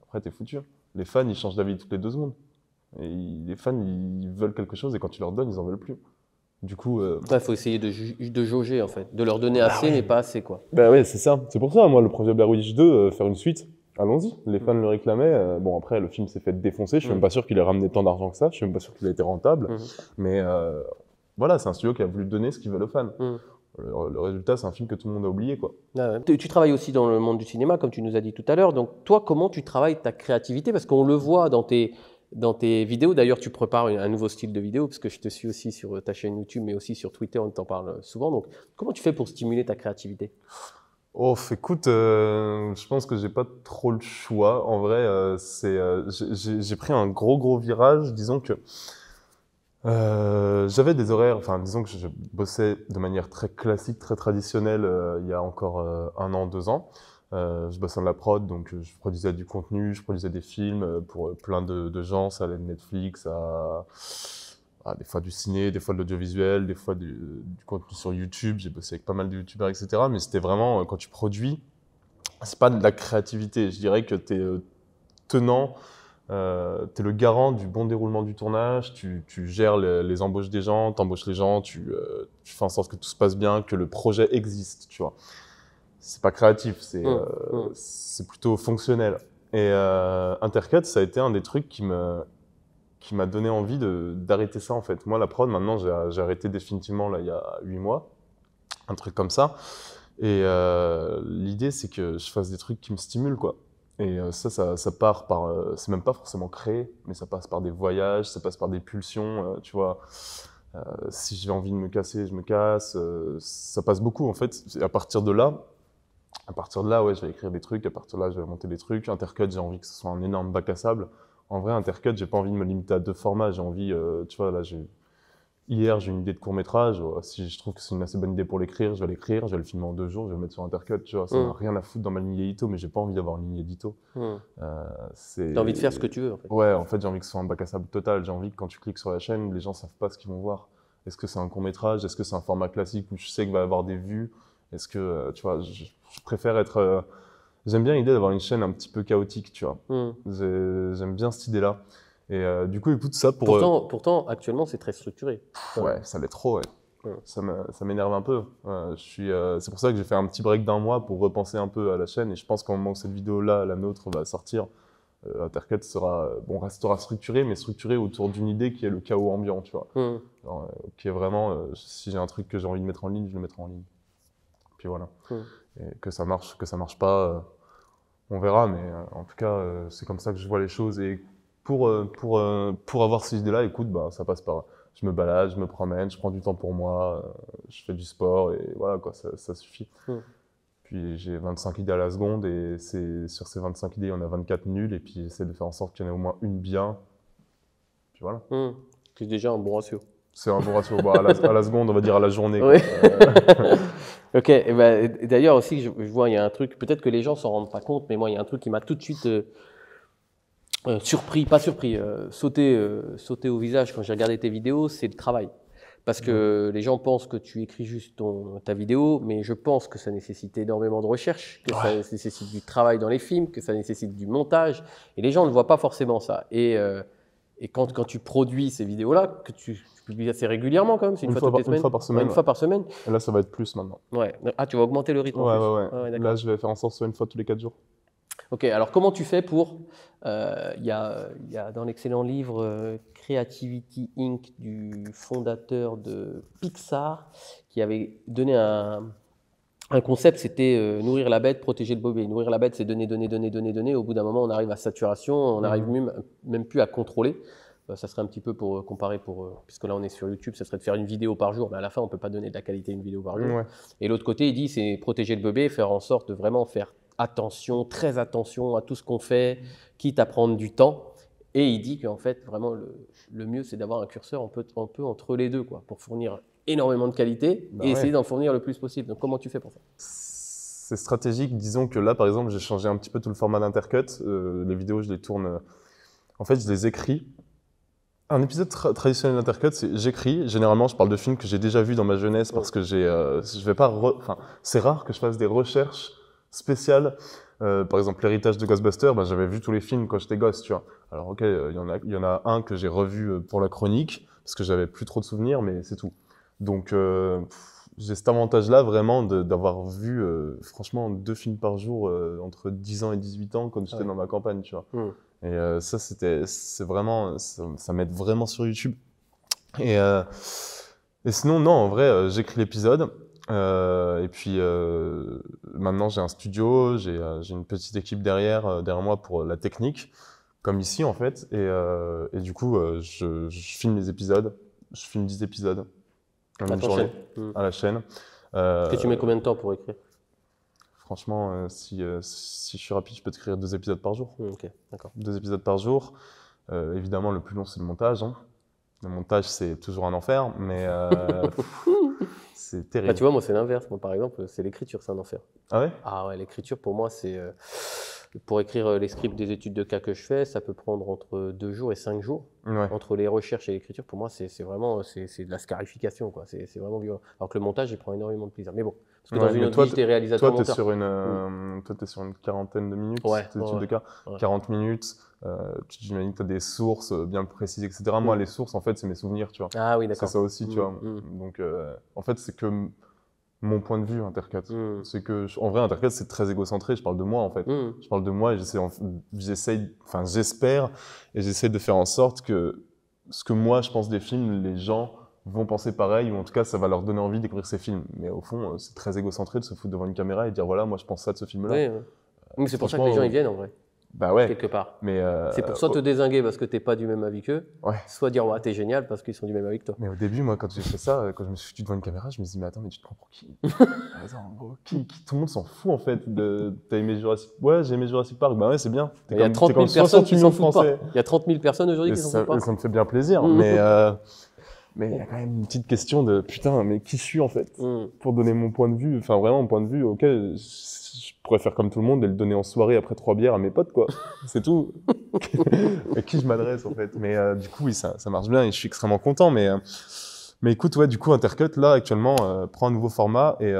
Après, t'es foutu. Les fans, ils changent d'avis toutes les 2 secondes. Et les fans, ils veulent quelque chose et quand tu leur donnes, ils en veulent plus. Du coup, faut essayer de jauger en fait, de leur donner assez, mais pas assez quoi. Bah ouais, c'est ça. C'est pour ça, moi, le projet Blair Witch 2, faire une suite. Allons-y, les fans le réclamaient. Bon, après, le film s'est fait défoncer. Je suis même pas sûr qu'il ait ramené tant d'argent que ça. Je suis même pas sûr qu'il a été rentable. Mais voilà, c'est un studio qui a voulu donner ce qu'il veut aux fans. Le résultat, c'est un film que tout le monde a oublié, quoi. Tu travailles aussi dans le monde du cinéma, comme tu nous as dit tout à l'heure. Donc, toi, comment tu travailles ta créativité? Parce qu'on le voit dans tes vidéos. D'ailleurs, tu prépares un nouveau style de vidéo, parce que je te suis aussi sur ta chaîne YouTube, mais aussi sur Twitter, on t'en parle souvent. Donc, comment tu fais pour stimuler ta créativité? Oh, écoute, je pense que j'ai pas trop le choix. En vrai, j'ai pris un gros virage. Disons que j'avais des horaires, disons que je bossais de manière très classique, très traditionnelle il y a encore 1 an, 2 ans. Je bossais dans la prod, donc je produisais du contenu, je produisais des films pour plein de gens. Ça allait de Netflix à des fois du ciné, des fois de l'audiovisuel, des fois du contenu sur YouTube. J'ai bossé avec pas mal de youtubeurs, etc. Mais c'était vraiment, quand tu produis, c'est pas de la créativité. Je dirais que tu es tenant, tu es le garant du bon déroulement du tournage, tu gères les embauches des gens, tu embauches les gens, tu fais en sorte que tout se passe bien, que le projet existe, tu vois. C'est pas créatif, c'est plutôt fonctionnel. Et Intercut, ça a été un des trucs qui m'a donné envie d'arrêter ça, en fait. Moi, la prod, maintenant, j'ai arrêté définitivement, là, il y a 8 mois, un truc comme ça. Et l'idée, c'est que je fasse des trucs qui me stimulent, quoi. Et ça part par... c'est même pas forcément créé, mais ça passe par des voyages, ça passe par des pulsions, tu vois. Si j'ai envie de me casser, je me casse. Ça passe beaucoup, en fait. Et à partir de là, ouais, je vais écrire des trucs. À partir de là, je vais monter des trucs. Intercut, j'ai envie que ce soit un énorme bac à sable. En vrai, Intercut, j'ai pas envie de me limiter à 2 formats. J'ai envie, tu vois, là, hier, j'ai une idée de court-métrage. Si je trouve que c'est une assez bonne idée pour l'écrire, je vais l'écrire, je vais le filmer en 2 jours, je vais le mettre sur Intercut, tu vois. Ça n'a rien à foutre dans ma ligne édito, mais j'ai pas envie d'avoir une ligne édito. T'as envie de faire ce que tu veux, en fait. Ouais, en fait, j'ai envie que ce soit un bac à sable total. J'ai envie que quand tu cliques sur la chaîne, les gens savent pas ce qu'ils vont voir. Est-ce que c'est un court-métrage? Est-ce que c'est un format classique où je sais qu'il va y avoir des vues? Est-ce que, tu vois, je préfère être j'aime bien l'idée d'avoir une chaîne un petit peu chaotique, tu vois. Hmm. J'aime bien cette idée-là. Et du coup, écoute, ça pour... Pourtant, actuellement, c'est très structuré. Ouais, ça l'est trop, ouais. Ouais. Ça m'énerve un peu. C'est pour ça que j'ai fait un petit break d'1 mois pour repenser un peu à la chaîne. Et je pense qu'au moment où cette vidéo-là, la nôtre, va sortir, Intercut restera structuré, mais structuré autour d'une idée qui est le chaos ambiant, tu vois. Hmm. Alors, qui est vraiment, si j'ai un truc que j'ai envie de mettre en ligne, je le mettrai en ligne. Puis voilà. Et que ça marche pas, on verra. Mais en tout cas, c'est comme ça que je vois les choses. Et pour avoir ces idées-là, écoute, bah, ça passe par... Je me balade, je me promène, je prends du temps pour moi, je fais du sport et voilà, quoi, ça suffit. Puis j'ai 25 idées à la seconde et sur ces 25 idées, il y en a 24 nulles et puis j'essaie de faire en sorte qu'il y en ait au moins une bien. Puis voilà. C'est déjà un bon ratio. C'est un bon ratio. Bon, à la seconde, on va dire à la journée. Oui. Ok, et ben, d'ailleurs aussi, je vois, il y a un truc, peut-être que les gens s'en rendent pas compte, mais moi, il y a un truc qui m'a tout de suite sauté au visage quand j'ai regardé tes vidéos, c'est le travail. Parce que les gens pensent que tu écris juste ta vidéo, mais je pense que ça nécessite énormément de recherche, que ça nécessite du travail dans les films, que ça nécessite du montage, et les gens ne voient pas forcément ça. Et quand tu produis ces vidéos-là, que tu publies assez régulièrement quand même, c'est une fois toutes les semaines. Une fois par semaine. Une fois par semaine. Et là, ça va être plus maintenant. Ouais. Ah, tu vas augmenter le rythme. Ouais. Là, je vais faire en sorte que ce soit une fois tous les 4 jours. Ok, alors comment tu fais pour... Il y a dans l'excellent livre Creativity Inc. du fondateur de Pixar qui avait donné un concept, c'était nourrir la bête, protéger le bébé. Nourrir la bête, c'est donner. Au bout d'un moment, on arrive à saturation, on n'arrive même plus à contrôler. Ça serait un petit peu pour comparer, puisque là on est sur YouTube, ça serait de faire une vidéo par jour, mais à la fin on ne peut pas donner de la qualité une vidéo par jour. Ouais. Et l'autre côté, il dit c'est protéger le bébé, faire en sorte de vraiment faire très attention à tout ce qu'on fait, quitte à prendre du temps. Et il dit qu'en fait, vraiment, le mieux, c'est d'avoir un curseur un peu entre les deux, quoi, pour fournir énormément de qualité et essayer d'en fournir le plus possible. Donc, comment tu fais pour ça ? C'est stratégique. Disons que là, par exemple, j'ai changé un petit peu tout le format d'Intercut. Les vidéos, je les tourne... En fait, je les écris. Un épisode traditionnel d'Intercut, c'est j'écris. Généralement, je parle de films que j'ai déjà vus dans ma jeunesse parce que je vais pas... c'est rare que je fasse des recherches spécial. Par exemple, l'héritage de Ghostbusters, j'avais vu tous les films quand j'étais gosse, tu vois. Alors, ok, il y en a un que j'ai revu pour la chronique, parce que j'avais plus trop de souvenirs, mais c'est tout. Donc, j'ai cet avantage-là, vraiment, d'avoir vu, franchement, 2 films par jour entre 10 ans et 18 ans quand j'étais dans ma campagne, tu vois. Et c'est vraiment, ça m'aide vraiment sur YouTube. Et sinon, non, en vrai, j'écris l'épisode. Et puis maintenant j'ai un studio, j'ai une petite équipe derrière moi pour la technique, comme ici en fait. Et du coup je filme les épisodes, je filme 10 épisodes en une journée à la chaîne. Est-ce que tu mets combien de temps pour écrire ? Franchement, si je suis rapide, je peux écrire 2 épisodes par jour. Ok, d'accord. 2 épisodes par jour. Évidemment, le plus long c'est le montage. Hein. Le montage c'est toujours un enfer, mais c'est terrible. Bah, tu vois, moi, c'est l'inverse. Moi, par exemple, c'est l'écriture, c'est un enfer. Ah ouais ? Ah ouais, l'écriture, pour moi, c'est... pour écrire les scripts des études de cas que je fais, ça peut prendre entre 2 jours et 5 jours. Ouais. Entre les recherches et l'écriture, pour moi, c'est vraiment c'est de la scarification, quoi. C'est vraiment violent. Alors que le montage, il prend énormément de plaisir. Mais bon, parce que dans une autre vie, t'es réalisateur monteur. Toi, t'es sur une quarantaine de minutes, tes études de cas. 40 minutes. J'imagine que tu as des sources bien précises, etc. Moi, les sources, en fait, c'est mes souvenirs, tu vois. Ah oui, d'accord. C'est ça aussi, tu vois. Donc, en fait, c'est que mon point de vue, Intercut. C'est que, en vrai, Intercut, c'est très égocentré. Je parle de moi, en fait. Je parle de moi et j'espère et j'essaie de faire en sorte que ce que moi, je pense des films, les gens vont penser pareil, ou en tout cas, ça va leur donner envie de découvrir ces films. Mais au fond, c'est très égocentré de se foutre devant une caméra et de dire, voilà, moi, je pense ça de ce film-là. Oui, oui. Mais c'est pour ça que les gens, ils viennent, en vrai. Bah ouais. Quelque part. Mais c'est pour soit te dézinguer parce que t'es pas du même avis qu'eux, soit dire ouais, t'es génial parce qu'ils sont du même avis que toi. Mais au début, moi, quand j'ai fait ça, quand je me suis foutu devant une caméra, je me suis dit, mais attends, mais tu te prends pour qui? Attends, gros, qui tout le monde s'en fout en fait. T'as aimé Jurassic Park? Ouais, j'ai aimé Jurassic Park. Bah ouais, c'est bien. Il y a 30 000 personnes qui s'en foutent pas. Il y a 30 000 personnes aujourd'hui qui s'en foutent pas. Ça me fait bien plaisir, mais il y a quand même une petite question de putain, mais qui je suis en fait pour donner mon point de vue. Enfin, vraiment, mon point de vue, ok. Je pourrais faire comme tout le monde et le donner en soirée après 3 bières à mes potes, quoi. C'est tout. À qui je m'adresse, en fait. Mais du coup, oui, ça marche bien et je suis extrêmement content. Mais écoute, ouais, du coup, Intercut, là, actuellement, prend un nouveau format et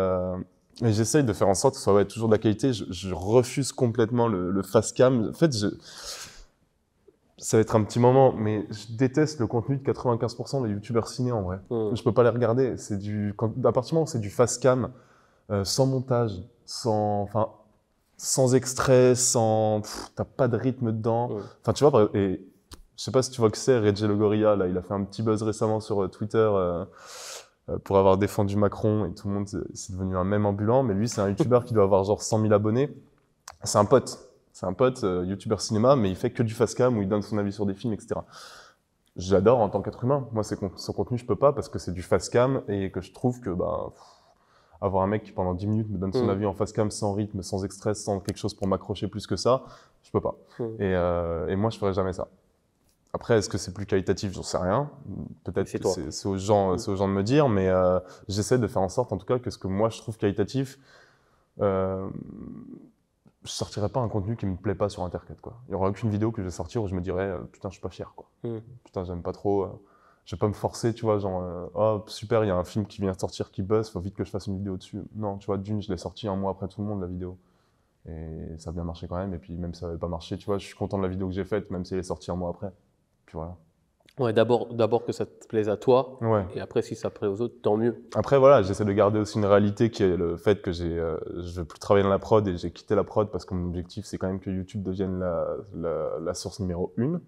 Et j'essaye de faire en sorte que ce soit toujours de la qualité. Je refuse complètement le fast cam. En fait, ça va être un petit moment, mais je déteste le contenu de 95% des youtubeurs ciné en vrai. Je peux pas les regarder. À partir du moment où c'est du fast cam, sans montage, sans extrait, t'as pas de rythme dedans. Enfin, tu vois, et je sais pas si tu vois que c'est Reggie Le Gorilla, là, il a fait un petit buzz récemment sur Twitter pour avoir défendu Macron et tout le monde, c'est devenu un mème ambulant. Mais lui, c'est un youtubeur qui doit avoir genre 100 000 abonnés. C'est un pote. C'est un pote, youtubeur cinéma, mais il fait que du fast cam où il donne son avis sur des films, etc. J'adore en tant qu'être humain. Moi, son contenu, je peux pas parce que c'est du fast cam et que je trouve que avoir un mec qui pendant 10 minutes me donne son avis en fast cam sans rythme, sans extrait, sans quelque chose pour m'accrocher plus que ça, je peux pas. Et moi, je ferais jamais ça. Après, est-ce que c'est plus qualitatif? J'en sais rien. Peut-être que c'est aux gens de me dire, mais j'essaie de faire en sorte, en tout cas, que ce que moi je trouve qualitatif, je sortirai pas un contenu qui me plaît pas sur Intercut, quoi. Il y aura aucune vidéo que je vais sortir où je me dirais putain, je suis pas fier, quoi. Putain, j'aime pas trop. Je vais pas me forcer, tu vois, genre oh super, il y a un film qui vient de sortir qui buzz, faut vite que je fasse une vidéo dessus. Non, tu vois, d'une, je l'ai sorti un mois après tout le monde la vidéo. Et ça a bien marché quand même. Et puis même si ça avait pas marché, tu vois, je suis content de la vidéo que j'ai faite, même si elle est sortie un mois après. Puis voilà. Ouais, d'abord que ça te plaise à toi, ouais. Et après si ça plaît aux autres, tant mieux. Après voilà, j'essaie de garder aussi une réalité qui est le fait que je veux plus travailler dans la prod et j'ai quitté la prod parce que mon objectif c'est quand même que YouTube devienne la source numéro 1,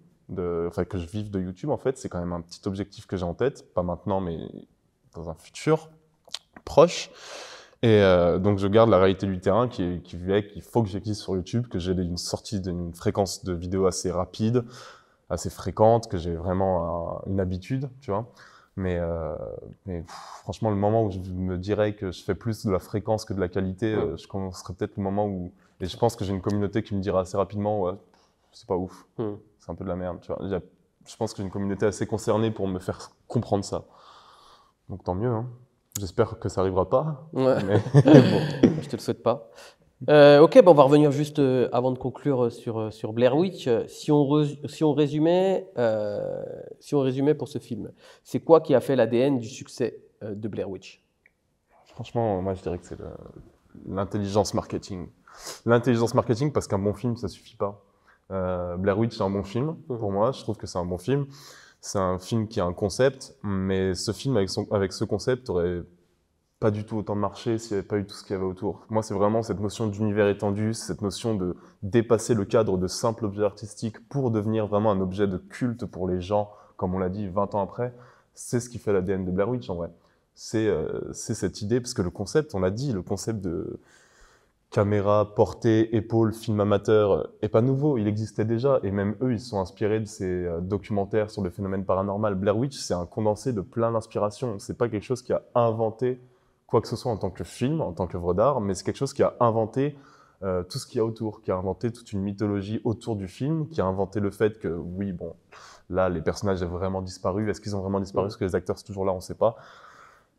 enfin que je vive de YouTube en fait, c'est quand même un petit objectif que j'ai en tête, pas maintenant mais dans un futur proche. Et donc je garde la réalité du terrain qui fait qu'il faut que j'existe sur YouTube, que j'ai une sortie d'une fréquence de vidéos assez rapide, assez fréquente, que j'ai vraiment une habitude, tu vois. Mais franchement, le moment où je me dirais que je fais plus de la fréquence que de la qualité, ce serait peut-être le moment où... Et je pense que j'ai une communauté qui me dira assez rapidement, ouais, c'est pas ouf, c'est un peu de la merde, tu vois. Je pense que j'ai une communauté assez concernée pour me faire comprendre ça. Donc tant mieux, hein. J'espère que ça arrivera pas. Ouais. Mais bon, je te le souhaite pas. Ok, on va revenir juste avant de conclure sur Blair Witch. Si on résumait pour ce film, c'est quoi qui a fait l'ADN du succès de Blair Witch? Franchement, moi je dirais que c'est l'intelligence marketing. L'intelligence marketing, parce qu'un bon film, ça suffit pas. Blair Witch, c'est un bon film. Pour moi, je trouve que c'est un bon film. C'est un film qui a un concept, mais ce film avec ce concept aurait pas du tout autant marché s'il n'y avait pas eu tout ce qu'il y avait autour. Moi, c'est vraiment cette notion d'univers étendu, cette notion de dépasser le cadre de simple objet artistique pour devenir vraiment un objet de culte pour les gens, comme on l'a dit 20 ans après. C'est ce qui fait l'ADN de Blair Witch, en vrai. C'est cette idée, parce que le concept, on l'a dit, le concept de caméra, portée, épaule, film amateur est pas nouveau, il existait déjà, et même eux, ils sont inspirés de ces documentaires sur le phénomène paranormal. Blair Witch, c'est un condensé de plein d'inspirations. C'est pas quelque chose qui a inventé quoi que ce soit en tant que film, en tant qu'œuvre d'art, mais c'est quelque chose qui a inventé tout ce qu'il y a autour, qui a inventé toute une mythologie autour du film, qui a inventé le fait que, oui, bon, là, les personnages ont vraiment disparu. Est-ce qu'ils ont vraiment disparu? Est-ce que les acteurs sont toujours là? On ne sait pas.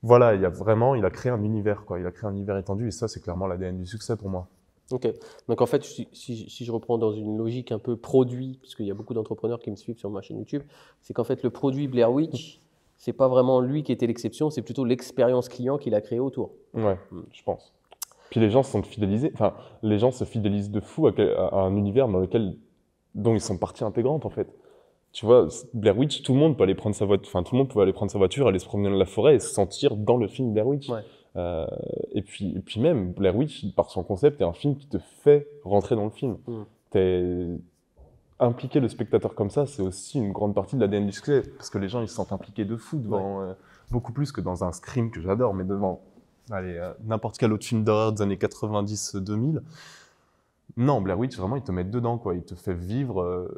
Voilà, il a créé un univers, quoi. Il a créé un univers étendu, et ça, c'est clairement l'ADN du succès pour moi. Ok, donc en fait, si je reprends dans une logique un peu produit, parce qu'il y a beaucoup d'entrepreneurs qui me suivent sur ma chaîne YouTube, c'est qu'en fait, le produit Blair Witch, c'est pas vraiment lui qui était l'exception, c'est plutôt l'expérience client qu'il a créée autour. Ouais, je pense. Puis les gens se fidélisent de fou à un univers dont ils sont partie intégrante, en fait. Tu vois, Blair Witch, tout le monde peut aller prendre sa voiture, enfin, tout le monde peut aller prendre sa voiture, aller se promener dans la forêt et se sentir dans le film Blair Witch. Ouais. Et puis même, Blair Witch, par son concept, est un film qui te fait rentrer dans le film. Impliquer le spectateur comme ça, c'est aussi une grande partie de l'ADN du succès, parce que les gens, ils se sentent impliqués de fou devant, beaucoup plus que dans un Scream que j'adore, mais devant n'importe quel autre film d'horreur des années 90-2000. Non, Blair Witch, vraiment, il te met dedans, quoi. Il te fait vivre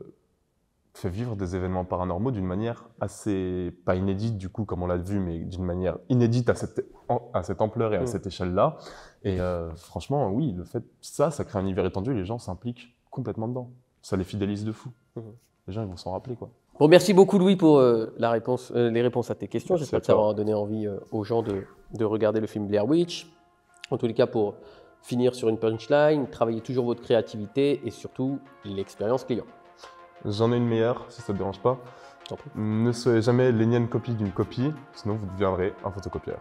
des événements paranormaux d'une manière assez, pas inédite du coup, comme on l'a vu, mais d'une manière inédite à cette ampleur et à cette échelle-là. Et franchement, oui, ça crée un univers étendu et les gens s'impliquent complètement dedans. Ça les fidélise de fou. Les gens, ils vont s'en rappeler, quoi. Bon, merci beaucoup Louis pour les réponses à tes questions. J'espère que ça aura donné envie aux gens de regarder le film Blair Witch. En tous les cas, pour finir sur une punchline, travaillez toujours votre créativité et surtout l'expérience client. J'en ai une meilleure, si ça ne te dérange pas. Ne soyez jamais l'énième copie d'une copie, sinon vous deviendrez un photocopieur.